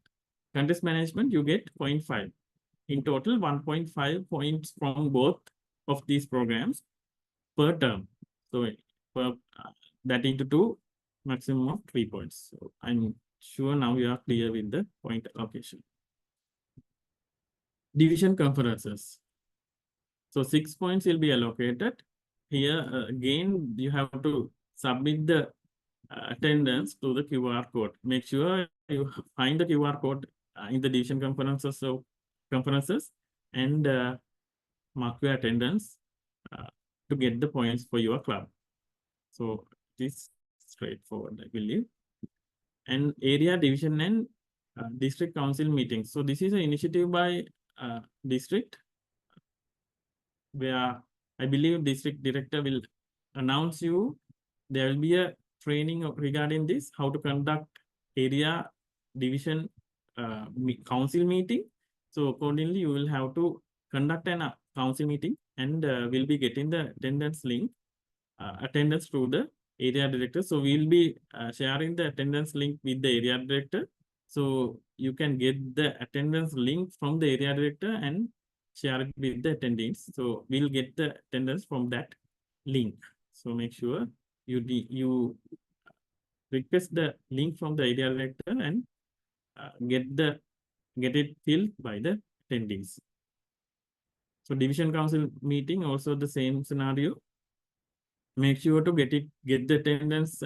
S1: contest management, you get 0.5. In total, 1.5 points from both of these programs per term. So that into 2, maximum of 3 points. So I'm sure now you are clear with the point allocation. Division conferences. So 6 points will be allocated. Here again, you have to submit the attendance to the QR code. Make sure you find the QR code in the division conferences and mark your attendance to get the points for your club. So it is straightforward, I believe. And area division and district council meetings. So this is an initiative by district, where I believe district director will announce you. There will be a training regarding this, how to conduct area division council meeting. So accordingly, you will have to conduct an council meeting, and we'll be getting the attendance link, attendance through the area director. So we'll be sharing the attendance link with the area director. So you can get the attendance link from the area director and share it with the attendees. So we'll get the attendance from that link. So make sure you request the link from the area director and get it filled by the attendees. So division council meeting, also the same scenario. Make sure to get the attendance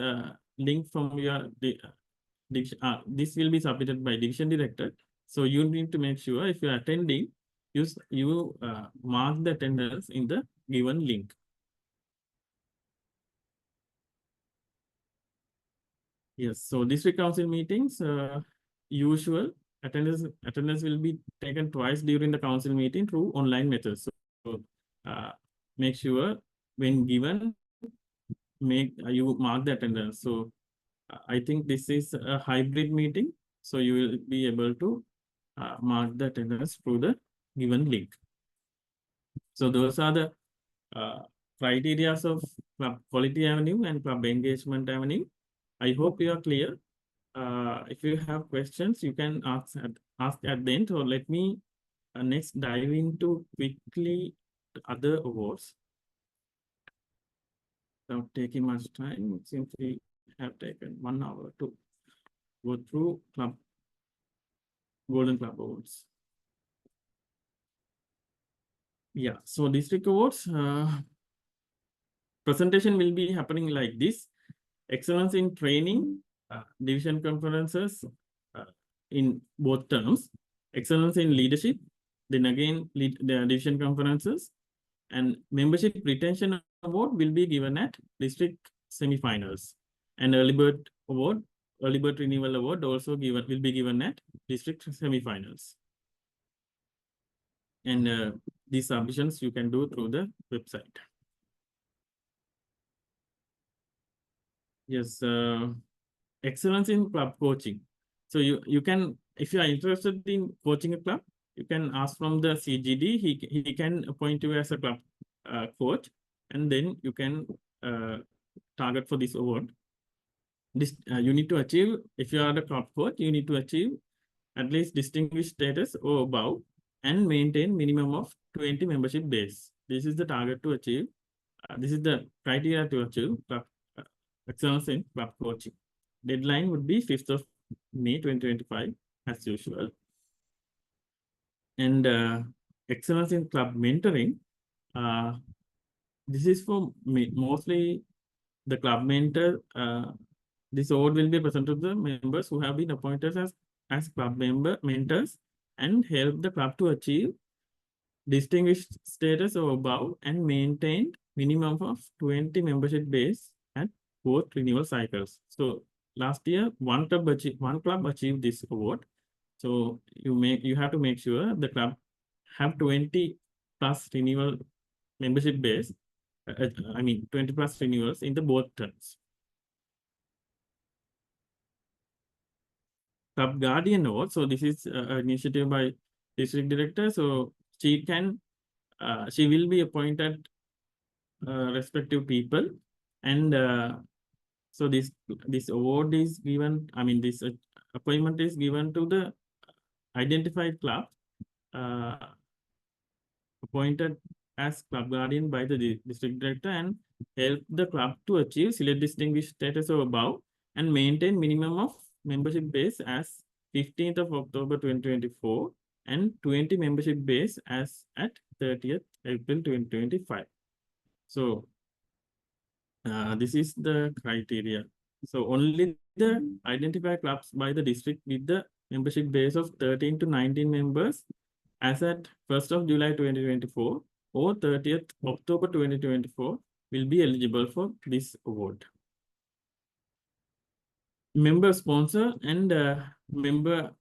S1: link from your division. This will be submitted by division director. So you need to make sure if you are attending, you mark the attendance in the given link. Yes, so district council meetings, usual attendance will be taken twice during the council meeting through online methods. So make sure when given, you mark the attendance. So I think this is a hybrid meeting, so you will be able to mark the attendance through the given link. So those are the criteria of Club Quality Avenue and Club Engagement Avenue. I hope you are clear. If you have questions, you can ask at the end, or let me next dive into quickly the other awards. Without taking much time, since we have taken 1 hour to go through Golden Club Awards. Yeah, so district awards presentation will be happening like this. Excellence in training, division conferences in both terms. Excellence in leadership, then again the division conferences, and membership retention award will be given at district semifinals. And early bird renewal award also will be given at district semifinals. And these submissions you can do through the website. Yes, excellence in club coaching. So you can, if you are interested in coaching a club, you can ask from the CGD. He can appoint you as a club coach, and then you can target for this award. This you need to achieve, if you are the club coach, you need to achieve at least distinguished status or above and maintain minimum of 20 membership days. This is the target to achieve. This is the criteria to achieve club excellence in club coaching. Deadline would be 5th of May 2025 as usual. And excellence in club mentoring. This is for mostly the club mentor. This award will be presented to the members who have been appointed as club mentors and help the club to achieve distinguished status or above and maintain minimum of 20 membership days at both renewal cycles. So last year, one club achieved this award. So you have to make sure the club have 20 plus renewal membership days. 20 plus renewals in the both terms. Club Guardian Award. So this is an initiative by district director. So she will be appointed respective people, and so this award is given. This appointment is given to the identified club appointed as club guardian by the district director and help the club to achieve select distinguished status or above and maintain minimum of membership base as 15th of October 2024 and 20 membership base as at 30th April 2025. So this is the criteria. So only the identified clubs by the district with the membership base of 13 to 19 members as at 1st of July 2024 or 30th October 2024 will be eligible for this award. Member sponsor and member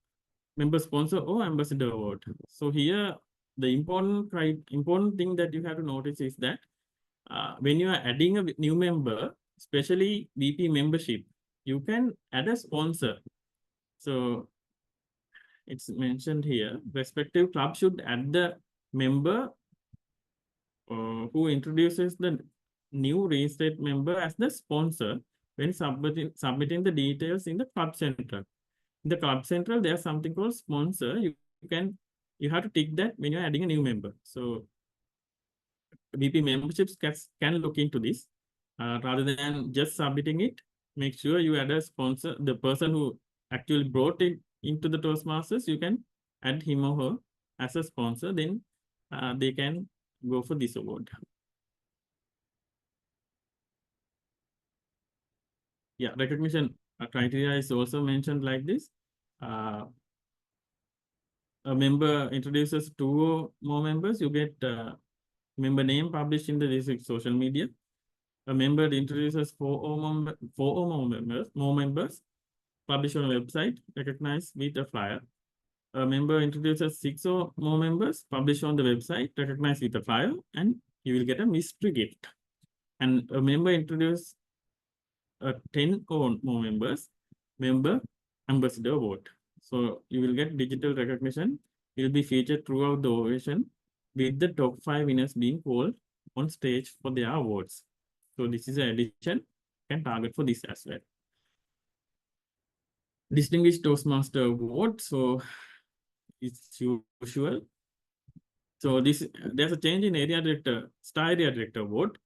S1: sponsor or ambassador award. So here the important thing that you have to notice is that when you are adding a new member, especially VP membership, you can add a sponsor. So it's mentioned here, respective club should add the member who introduces the new reinstated member as the sponsor when submitting the details in the club central. In the club central, there's something called sponsor. You have to tick that when you're adding a new member. So VP memberships can look into this rather than just submitting it. make sure you add a sponsor. The person who actually brought it into the Toastmasters, you can add him or her as a sponsor. Then they can go for this award. Yeah, recognition criteria is also mentioned like this. A member introduces 2 or more members, you get member name published in the district social media. A member introduces 4 or more members published on a website, recognized with a flyer. A member introduces 6 or more members, published on the website, recognized with a flyer, and you will get a mystery gift. And a member introduces 10 or more members, member ambassador award. So you will get digital recognition. It will be featured throughout the ovation with the top 5 winners being called on stage for their awards. So this is an addition, can target for this as well. Distinguished Toastmaster Award. So it's usual. So there's a change in area director, star area director award.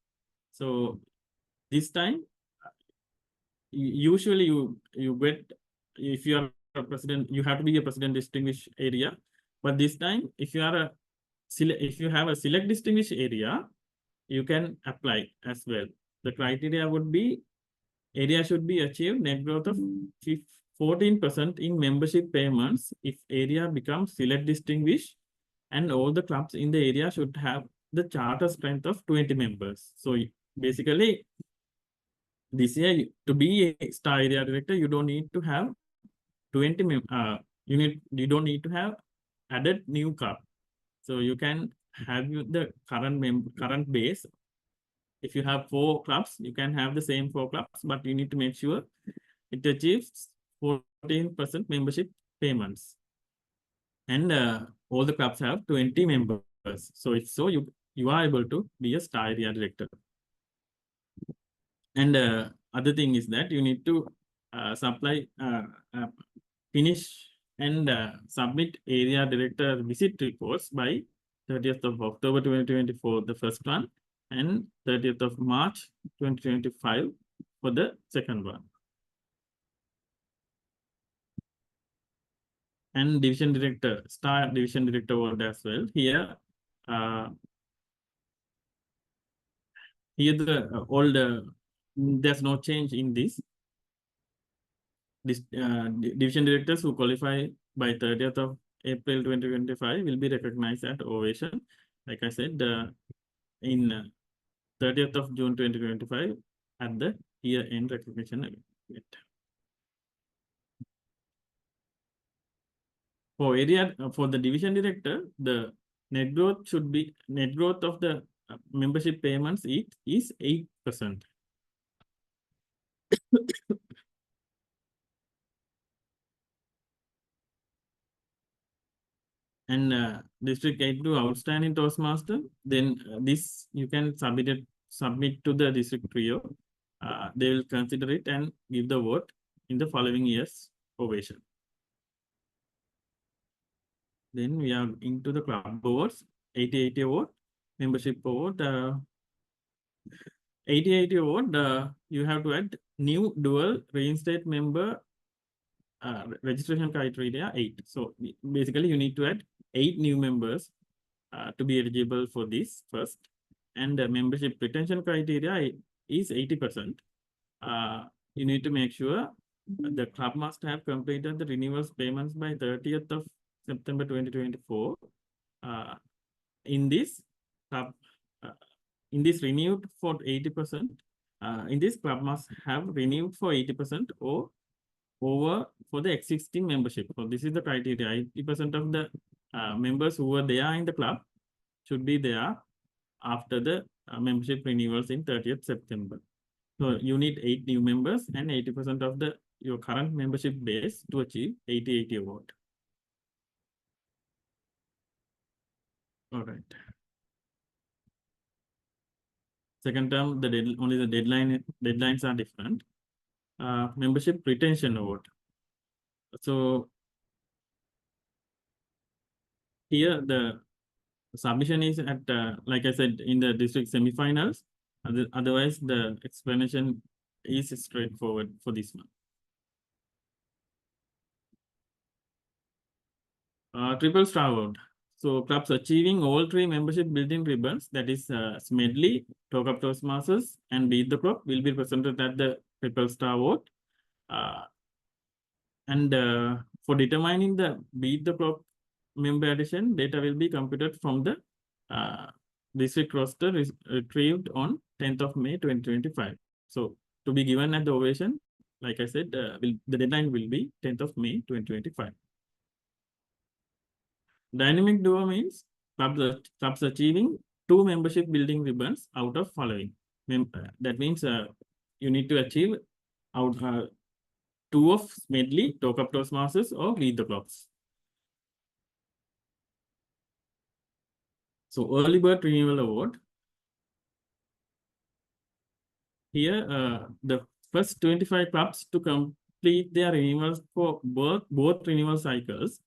S1: So this time, usually you get, if you are a president, you have to be a president distinguished area. But this time, if you have a select distinguished area, you can apply as well. The criteria would be area should be achieved net growth of 14% in membership payments if area becomes select distinguished, and all the clubs in the area should have the charter strength of 20 members. So basically, this year to be a star area director, you don't need to have 20 you don't need to have added new club. So you can have the current base. If you have 4 clubs, you can have the same 4 clubs, but you need to make sure it achieves 14% membership payments. And all the clubs have 20 members. So if so, you are able to be a star area director. And other thing is that you need to finish and submit area director visit reports by 30th of October 2024, the first one, and 30th of March 2025 for the second one. And division director, star division director award as well. Here there's no change in this. Division directors who qualify by 30th of April 2025 will be recognized at ovation. Like I said, in 30th of June 2025 at the year-end recognition event. For the division director, the net growth of the membership payments is 8%. And district 8 to outstanding Toastmaster, then this you can submit to the district trio. They will consider it and give the vote in the following year's ovation. Then we are into the club awards. 80/80 award, membership award. 80/80 award, you have to add new dual reinstate member registration criteria 8. So basically you need to add 8 new members to be eligible for this first. And the membership retention criteria is 80%. You need to make sure the club must have completed the renewals payments by 30th of September 2024. In this club, in this renewed for 80%, in this club must have renewed for 80% or over for the existing membership. So this is the criteria. 80% of the members who were there in the club should be there after the membership renewals in 30th September. So you need 8 new members and 80% of your current membership base to achieve 80/80 award. All right. Second term, only the deadlines are different. Membership retention award. So here the submission is at, like I said, in the district semifinals. Otherwise, the explanation is straightforward for this one. Triple star award. So clubs achieving all three membership building ribbons, that is Smedley, Talk Up Toastmasters, and Beat the Clock, will be presented at the triple star award. And for determining the Beat the Clock member addition, data will be computed from the district roster retrieved on 10th of May 2025. So to be given at the ovation, like I said, the deadline will be 10th of May 2025. Dynamic duo means clubs achieving two membership building ribbons out of following. That means you need to achieve out two of Smedley, Talk Up Toastmasters, or Beat the Clocks. So early bird renewal award. Here, the first 25 clubs to complete their renewals for both renewal cycles.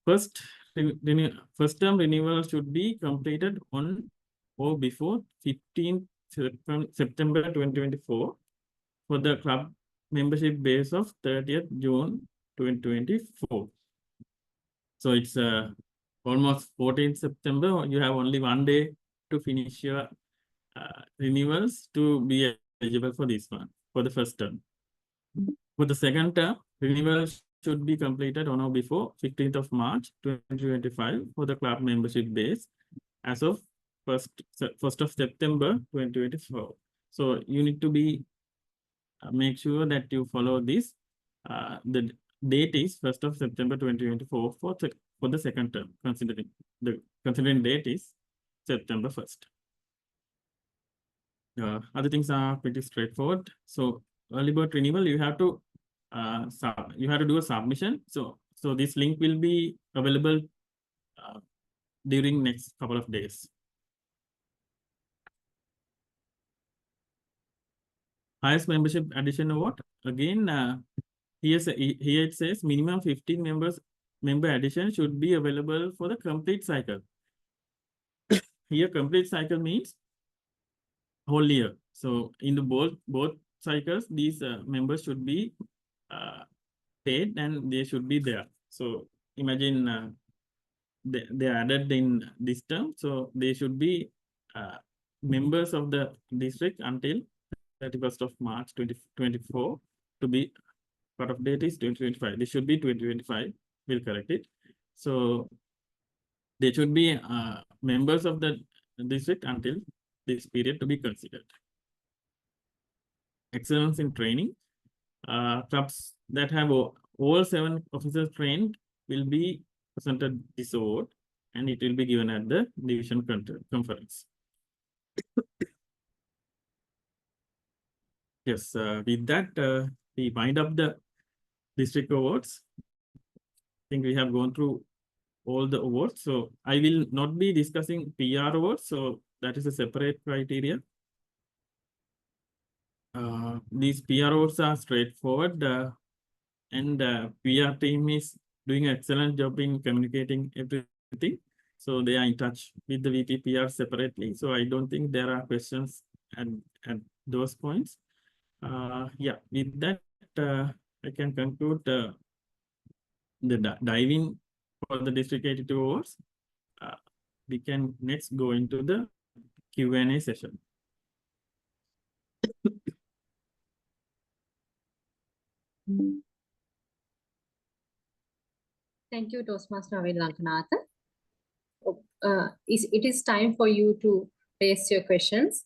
S1: First term renewal should be completed on or before 15th September 2024 for the club membership base of 30th June 2024. So it's almost 14th September. You have only 1 day to finish your renewals to be eligible for this one, for the first term. For the second term, renewals should be completed on or before 15th of March 2025 for the club membership base as of 1st of September 2024. So you need to be make sure that you follow this. The date is 1st of September 2024 for the second term, considering date is September 1st. Other things are pretty straightforward. So early bird renewal, you have to do a submission. So this link will be available during next couple of days. Highest membership addition award. Again, here it says minimum 15 member addition should be available for the complete cycle. Here complete cycle means whole year. So in the both cycles, these members should be paid and they should be there. So imagine they are added in this term, so they should be members of the district until 31st of March 2024 to be part of date is 2025. This should be 2025. We'll correct it. So they should be members of the district until this period to be considered. Excellence in training. Clubs that have all 7 officers trained will be presented this award, and it will be given at the division conference. Yes, with that, we wind up the district awards. I think we have gone through all the awards. So I will not be discussing PR awards. So that is a separate criteria. These PR awards are straightforward, and PR team is doing an excellent job in communicating everything. So they are in touch with the VP PR separately. So I don't think there are questions at those points. Yeah, with that, I can conclude the diving for the District 82 awards. We can next go into the Q&A session.
S3: Thank you, Toastmaster Naveen Lankanatha. It is time for you to raise your questions.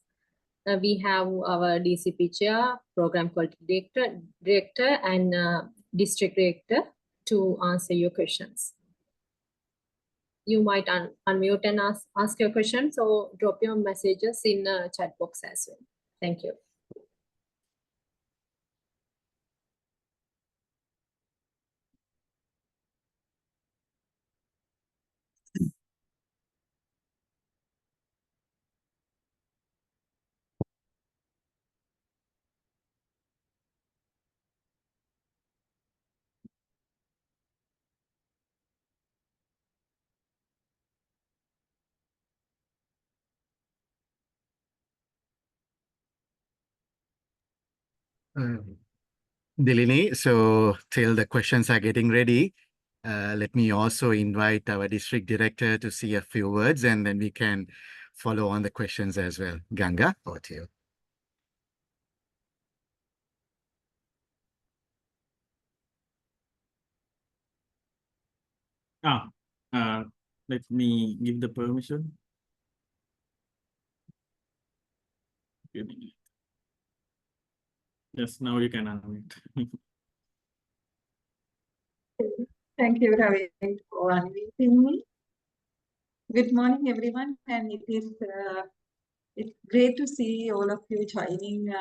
S3: We have our DCP chair, program quality director and district director to answer your questions. You might unmute and ask your questions or drop your messages in the chat box as well. Thank you.
S4: Dilini, so till the questions are getting ready, let me also invite our district director to say a few words, and then we can follow on the questions as well. Ganga, over to you.
S1: Let me give the permission. Yes, now you can unmute.
S5: Thank you, Ravi, for unmuting me. Good morning, everyone, and it's great to see all of you joining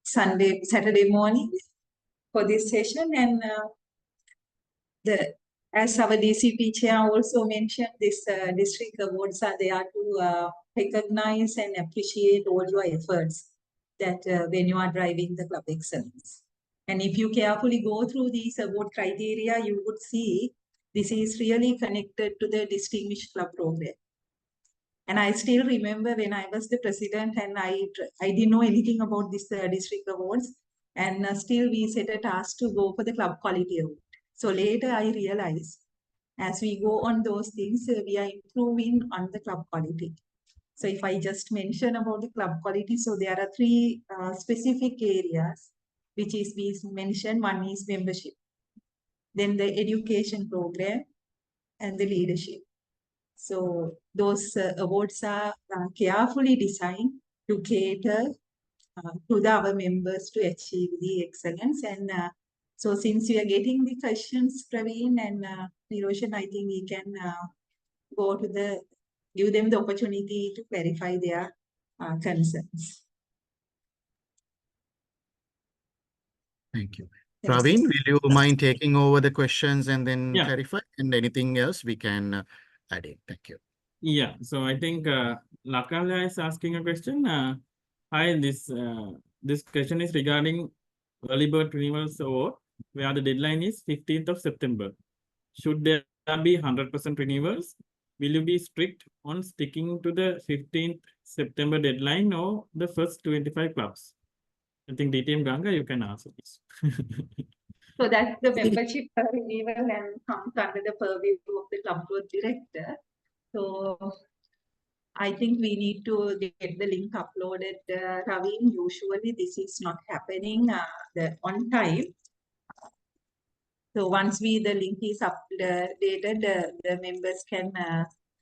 S5: Saturday morning for this session. And as our DCP chair also mentioned, this district awards are there to recognize and appreciate all your efforts that when you are driving the club excellence. And if you carefully go through these award criteria, you would see this is really connected to the Distinguished Club Program. And I still remember when I was the president and I didn't know anything about this district awards. And still we set a task to go for the club quality award. So later I realized as we go on those things, we are improving on the club quality. So if I just mention about the club quality, so there are three specific areas which is we mentioned. One is membership, then the education program, and the leadership. So those awards are carefully designed to cater to our members to achieve the excellence. And so since we are getting the questions, Praveen and Niroshan, I think we can go to give them the opportunity to clarify their concerns.
S4: Thank you.
S5: Yes.
S4: Praveen, will you mind taking over the questions and then
S1: Yeah.
S4: clarify? And anything else we can add in? Thank you.
S1: Yeah, so I think Lakavya is asking a question. Hi, this question is regarding early bird renewals award, where the deadline is 15th of September. Should there be 100% renewals? Will you be strict on sticking to the 15th September deadline or the first 25 clubs? I think DTM Ganga, you can answer this.
S5: So that's the membership renewal and comes under the purview of the club board director. So I think we need to get the link uploaded, Raveen. Usually this is not happening on time. So once the link is updated, the members can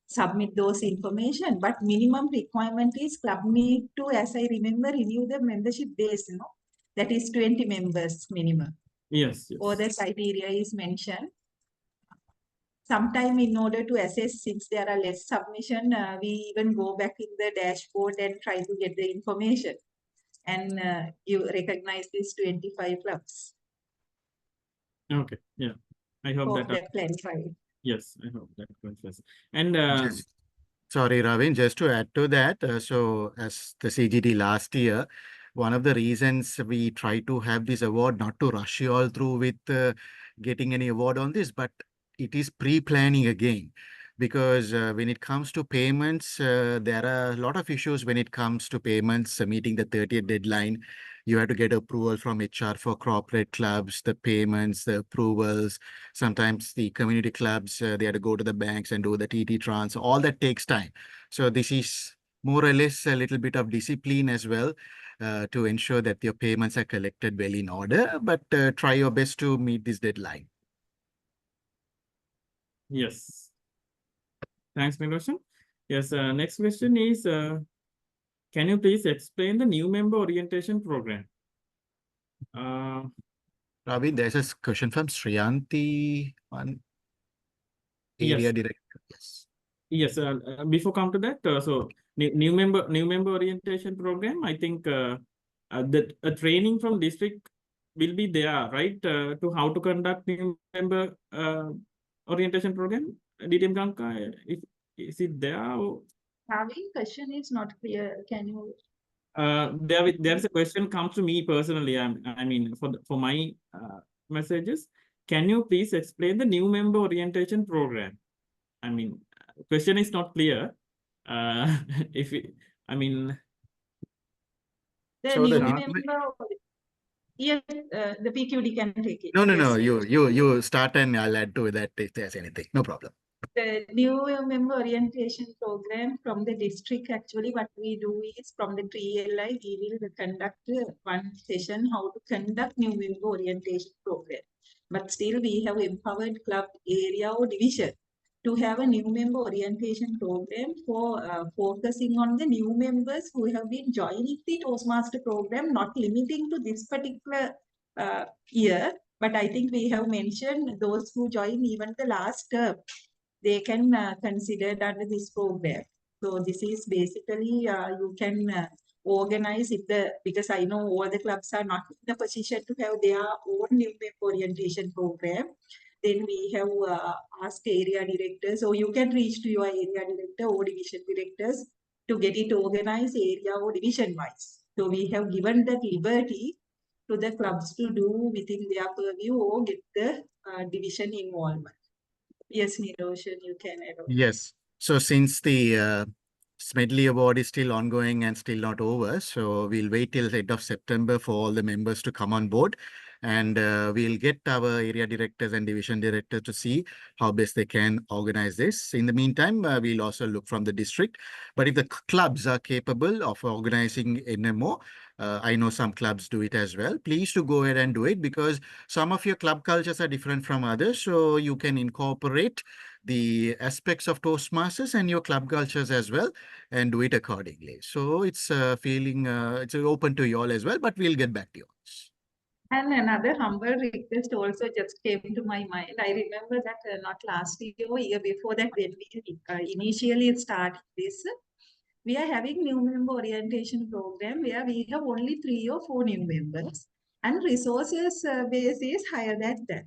S5: submit those information. But minimum requirement is club need to, as I remember, renew the membership base. That is 20 members minimum.
S1: Yes.
S5: Or the criteria is mentioned. Sometime in order to assess, since there are less submission, we even go back in the dashboard and try to get the information. And you recognize these 25 clubs.
S1: Okay, yeah. I hope
S5: that clarified.
S1: Yes, I hope that clarifies. And
S4: sorry, Ravin, just to add to that, so as the CGD last year, one of the reasons we try to have this award, not to rush you all through with getting any award on this, but it is pre-planning again. Because when it comes to payments, there are a lot of issues when it comes to payments, meeting the 30th deadline. You have to get approval from HR for corporate clubs, the payments, the approvals. Sometimes the community clubs, they have to go to the banks and do the TT trans. All that takes time. So this is more or less a little bit of discipline as well to ensure that your payments are collected well in order. But try your best to meet this deadline.
S1: Yes. Thanks, Niroshan. Yes, next question is, can you please explain the new member orientation program?
S4: Ravi, there's a question from Sriyanti, one area director. Yes.
S1: Yes, before come to that, so new member orientation program, I think that a training from district will be there, right? To how to conduct new member orientation program. DTM Ganga, is it there?
S5: Ravi, question is not clear. Can you?
S1: There's a question comes to me personally. I mean, for my messages, can you please explain the new member orientation program? I mean, question is not clear. I mean,
S5: The
S4: So
S5: new
S4: the
S5: member, yes, the PQD can take it.
S4: no,
S5: Yes,
S4: you start and I'll add to that if there's anything. No problem.
S5: The new member orientation program from the district, actually what we do is from the TLI, we will conduct one session how to conduct new member orientation program. But still we have empowered club area or division to have a new member orientation program for focusing on the new members who have been joining the Toastmaster program, not limiting to this particular year. But I think we have mentioned those who join even the last term, they can consider under this program. So this is basically you can organize it because I know all the clubs are not in a position to have their own new member orientation program. Then we have asked area directors, or you can reach to your area director or division directors to get it organized area or division wise. So we have given that liberty to the clubs to do within their purview or get the division involvement. Yes, Niroshan, you can add on.
S4: Yes. So since the Smedley Award is still ongoing and still not over, so we'll wait till the end of September for all the members to come on board, and we'll get our area directors and division directors to see how best they can organize this. In the meantime, we'll also look from the district. But if the clubs are capable of organizing NMO, I know some clubs do it as well. Please to go ahead and do it, because some of your club cultures are different from others, so you can incorporate the aspects of Toastmasters and your club cultures as well and do it accordingly. So it's it's open to you all as well, but we'll get back to you.
S5: And another humble request also just came to my mind. I remember that not last year or year before that, when we initially started this, we are having new member orientation program where we have only 3 or 4 new members, and resources base is higher than that.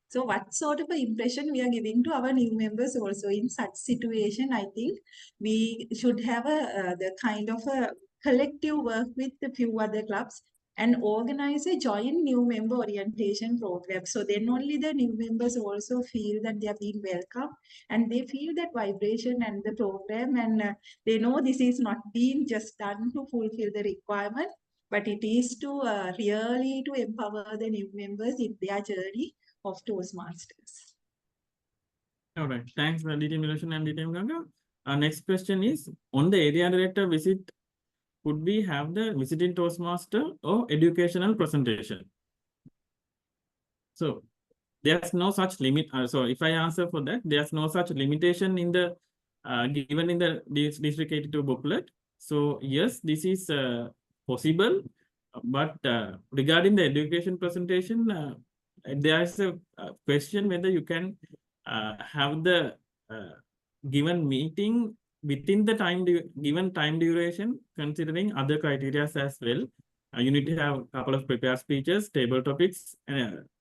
S5: So what sort of an impression we are giving to our new members also in such situation? I think we should have the kind of a collective work with a few other clubs and organize a joint new member orientation program. So then only the new members also feel that they are being welcome and they feel that vibration and the program, and they know this is not being just done to fulfill the requirement, but it is to really to empower the new members in their journey of Toastmasters.
S1: All right. Thanks, DT Miloshan and DT Ganga. Our next question is, on the area director visit, could we have the visiting Toastmaster or educational presentation? So there's no such limit. So if I answer for that, there's no such limitation in the given in the District 82 booklet. So yes, this is possible. But regarding the education presentation, there is a question whether you can have the given meeting within the given time duration, considering other criteria as well. You need to have a couple of prepared speeches, table topics,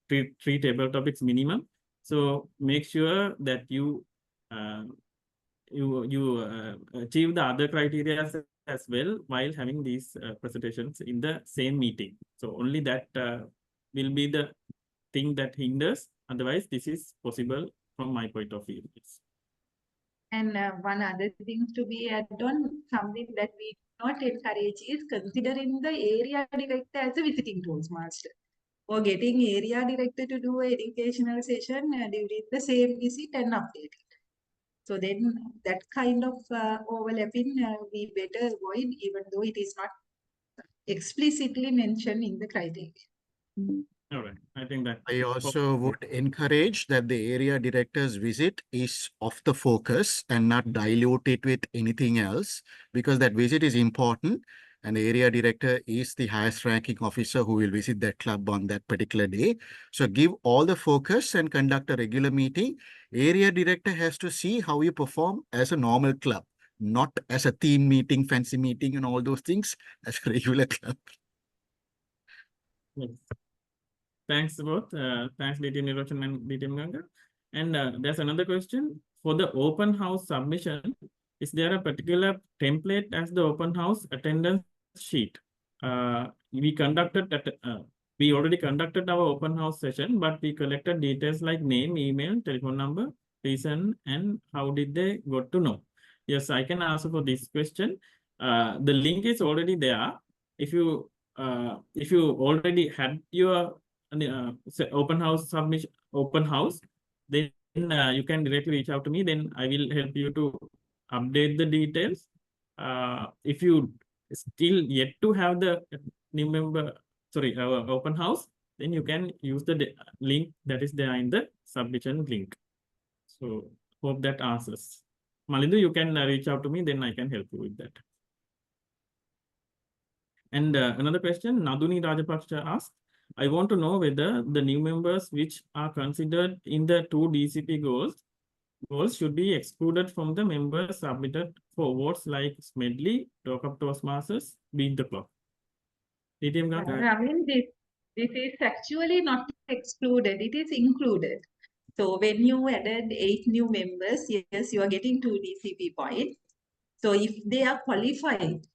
S1: three table topics minimum. So make sure that you achieve the other criteria as well while having these presentations in the same meeting. So only that will be the thing that hinders. Otherwise, this is possible from my point of view.
S5: And one other thing to be added on, something that we not encourage is considering the area director as a visiting Toastmaster, or getting area director to do an educational session during the same visit and update it. So then that kind of overlapping we better avoid, even though it is not explicitly mentioned in the criteria.
S1: All right. I think that
S4: I also would encourage that the area director's visit is of the focus and not dilute it with anything else, because that visit is important and the area director is the highest ranking officer who will visit that club on that particular day. So give all the focus and conduct a regular meeting. Area director has to see how you perform as a normal club, not as a team meeting, fancy meeting and all those things as a regular club.
S1: yes. Thanks both. Thanks DT Niroshan and DT Ganga. And there's another question. For the open house submission, is there a particular template as the open house attendance sheet? We already conducted our open house session, but we collected details like name, email, telephone number, reason, and how did they got to know? Yes, I can answer for this question. The link is already there. If you if you already had your open house submission, open house, then you can directly reach out to me. Then I will help you to update the details. If you still yet to have the new member, sorry, open house, then you can use the link that is there in the submission link. So hope that answers. Malindu, you can reach out to me, then I can help you with that. And another question, Naduni Rajapaksha asked, I want to know whether the new members which are considered in the 2 DCP goals should be excluded from the members submitted for votes like Smedley, Talk Up Toastmasters, Beat the Clock. DTM Ganga?
S5: I mean, this is actually not excluded, it is included. So when you added 8 new members, yes, you are getting 2 DCP points. So if they are qualified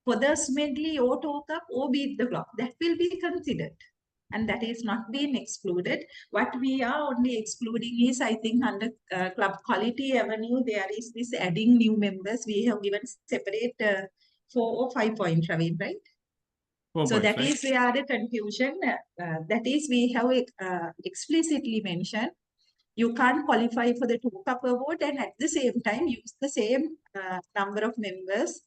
S5: for the Smedley or Talk Up or Beat the Clock, that will be considered. And that is not being excluded. What we are only excluding is, I think, under Club Quality Avenue, there is this adding new members. We have given separate 4 or 5 points, Ravin, right?
S1: 4
S5: So
S1: points,
S5: that
S1: right?
S5: is where the confusion, that is we have explicitly mentioned, you can't qualify for the 2 Cup award and at the same time use the same number of members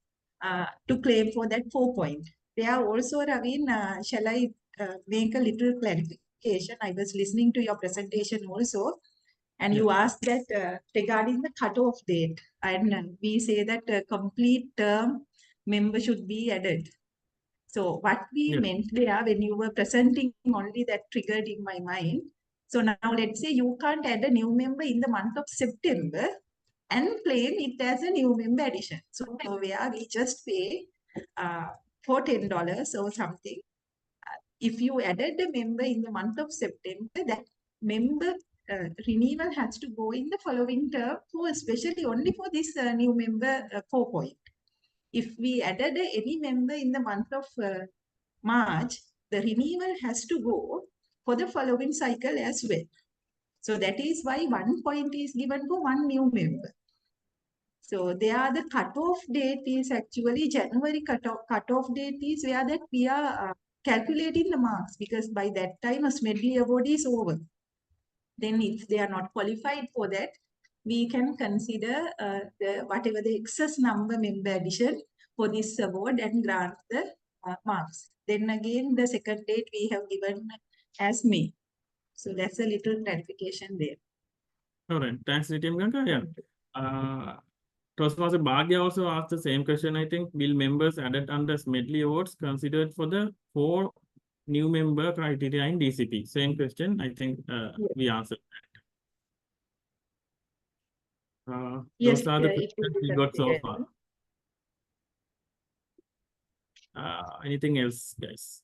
S5: to claim for that 4 point. There are also, Ravin, shall I make a little clarification? I was listening to your presentation also, and you asked that regarding the cutoff date, and we say that complete term member should be added. So what we meant there when you were presenting only that triggered in my mind. So now let's say you can't add a new member in the month of September and claim it as a new member addition. So where we just pay for $10 or something. If you added a member in the month of September, that member renewal has to go in the following term, for especially only for this new member 4 point. If we added any member in the month of March, the renewal has to go for the following cycle as well. So that is why 1 point is given for 1 new member. So there the cutoff date is actually January cutoff date is where that we are calculating the marks, because by that time a Smedley award is over. Then if they are not qualified for that, we can consider whatever the excess number member addition for this award and grant the marks. Then again, the second date we have given as May. So that's a little clarification there.
S1: All right, thanks, DTM Ganga. Yeah. Toastmaster Bhagya also asked the same question, I think. Will members added under Smedley Awards considered for the 4 new member criteria in DCP? Same question, I think we answered that.
S5: Yes,
S1: those are the
S5: it will
S1: questions
S5: be
S1: we got so
S5: considered.
S1: far. Anything else, guys?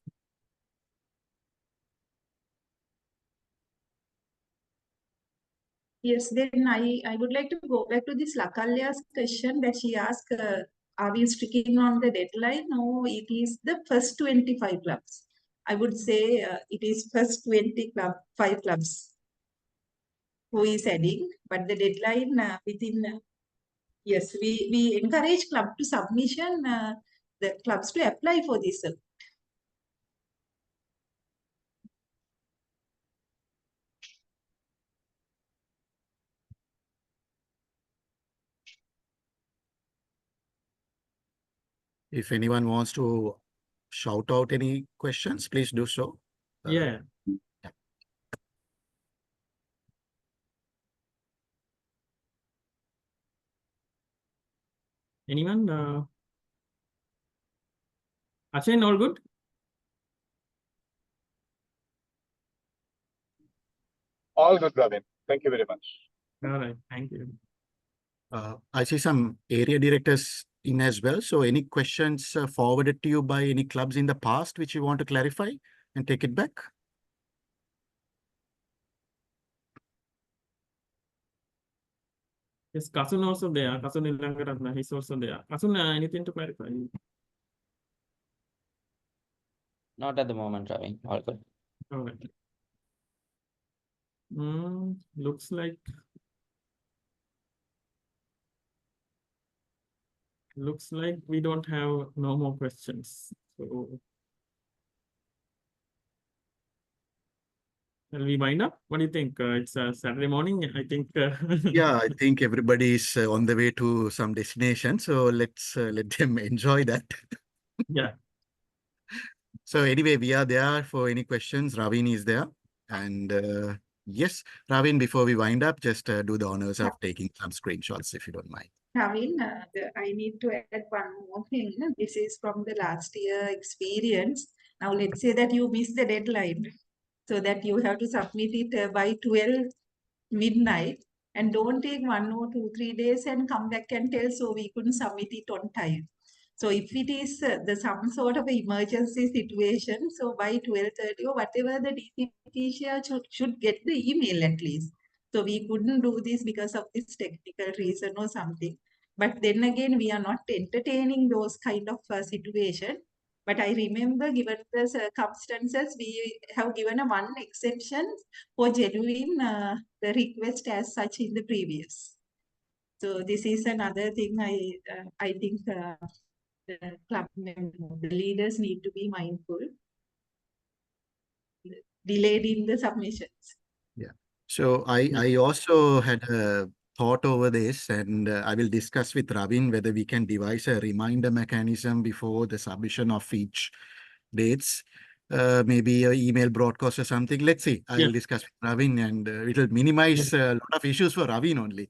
S5: Yes, then I would like to go back to this Lakalya's question that she asked, are we sticking on the deadline? No, it is the first 25 clubs. I would say it is first 25 clubs who is adding, but the deadline within, yes, we encourage club to submission, the clubs to apply for this.
S4: If anyone wants to shout out any questions, please do so.
S1: Yeah. Anyone? Ashin, all good?
S6: All good, Ravin. Thank you very much.
S1: All right, thank you.
S4: I see some area directors in as well. So any questions forwarded to you by any clubs in the past which you want to clarify and take it back?
S1: Yes, Kasun also there. Kasun Ilangaratna, he's also there. Kasun, anything to clarify?
S7: Not at the moment, Ravi. All good.
S1: All right. Looks like we don't have no more questions. So Shall we wind up? What do you think? It's a Saturday morning. I think.
S4: Yeah, I think everybody is on the way to some destination. So let's let them enjoy that.
S1: Yeah.
S4: So anyway, we are there for any questions. Ravin is there. And yes, Ravin, before we wind up, just do the honors of taking some screenshots if you don't mind.
S5: Ravin, I need to add one more thing. This is from the last year experience. Now, let's say that you miss the deadline, so that you have to submit it by 12 midnight, and don't take 1 or 2, 3 days and come back and tell, so we couldn't submit it on time. So if it is some sort of emergency situation, so by 12:30 or whatever, the DCP share should get the email at least. So we couldn't do this because of this technical reason or something. But then again, we are not entertaining those kind of situation. But I remember, given the circumstances, we have given a one exception for genuine the request as such in the previous. So this is another thing I think the club members, the leaders need to be mindful. Delayed in the submissions.
S4: Yeah. So I also had a thought over this, and I will discuss with Ravin whether we can devise a reminder mechanism before the submission of each dates. Maybe an email broadcast or something. Let's see. I'll
S1: Yeah.
S4: discuss with Ravin, and it'll minimize a lot of issues for Ravin only.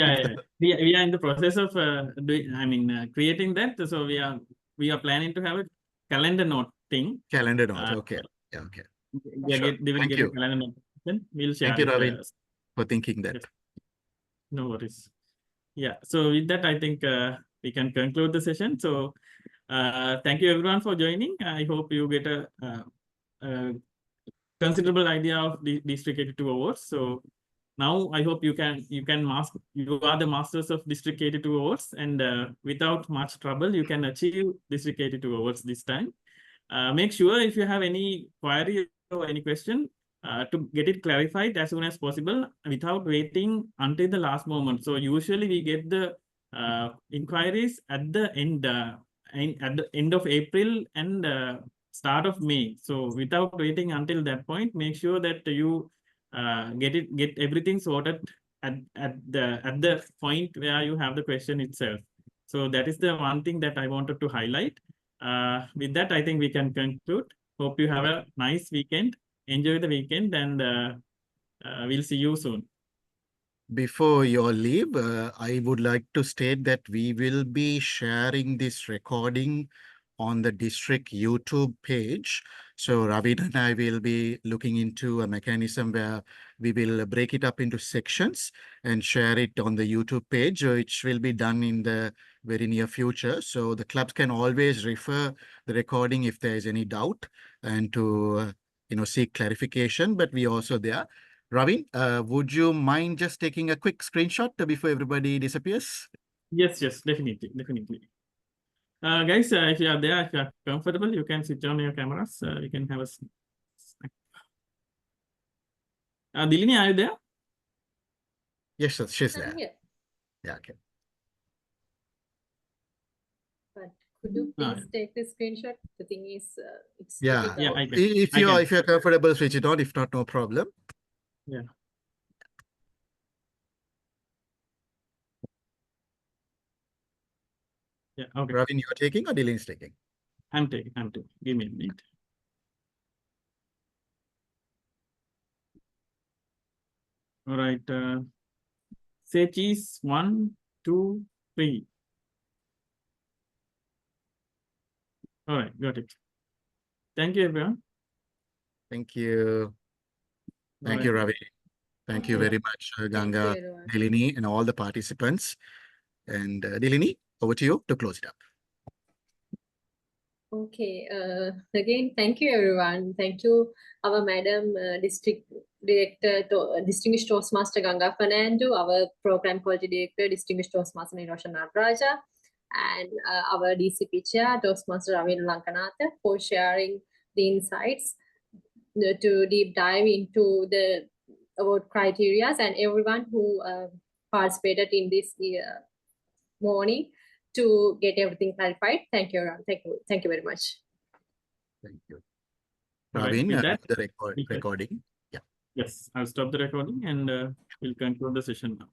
S1: Yeah. We are in the process of creating that. So we are planning to have a calendar note thing.
S4: Calendar note. Okay. Yeah. Okay.
S1: They
S4: Sure.
S1: will
S4: Thank
S1: get
S4: you.
S1: a calendar note. Then we'll share
S4: Thank you,
S1: it.
S4: Ravin, for thinking that.
S1: Yes. No worries. Yeah. So with that, I think we can conclude the session. So thank you everyone for joining. I hope you get a considerable idea of the District 82 awards. So now I hope you are the masters of District 82 awards, and without much trouble you can achieve District 82 awards this time. Make sure if you have any query or any question to get it clarified as soon as possible without waiting until the last moment. So usually we get the inquiries at the end of April and start of May. So without waiting until that point, make sure that you get everything sorted at the point where you have the question itself. So that is the one thing that I wanted to highlight. With that, I think we can conclude. Hope you have a nice weekend. Enjoy the weekend, and we'll see you soon.
S4: Before your leave, I would like to state that we will be sharing this recording on the district YouTube page. So Ravin and I will be looking into a mechanism where we will break it up into sections and share it on the YouTube page, which will be done in the very near future. So the clubs can always refer the recording if there is any doubt and to seek clarification, but we also there. Ravin, would you mind just taking a quick screenshot before everybody disappears?
S1: Yes, definitely. Guys, if you are there, if you are comfortable, you can switch on your cameras. You can have a snack. Dilini, are you there?
S4: Yes, sir, she's there.
S3: Here.
S4: Yeah, okay.
S3: But could you please take the screenshot? The thing is, it's
S4: Yeah.
S3: difficult.
S1: Yeah, I can.
S4: If you're comfortable, switch it on. If not, no problem.
S1: Yeah. Yeah, okay.
S4: Ravin, you're taking or Dylan is taking?
S1: I'm taking. Give me a minute. All right. Say cheese. 1, 2, 3. All right, got it. Thank you, everyone.
S4: Thank you. Thank you, Ravi. Thank you very much, Ganga, Dilini, and all the participants. And Dilini, over to you to close it up.
S3: Okay. Again, thank you, everyone. Thank you, our Madam District Director, Distinguished Toastmaster Ganga Fernando, our Program Quality Director, Distinguished Toastmaster Niroshan Nagraja, and our DCP Chair, Toastmaster Ravin Lankanatha, for sharing the insights to deep dive into the award criteria, and everyone who participated in this morning to get everything clarified. Thank you, everyone. Thank you very much.
S4: Thank you.
S1: All right,
S4: Ravin,
S1: with that,
S4: the recording.
S1: Yes, I'll stop the recording and we'll conclude the session now.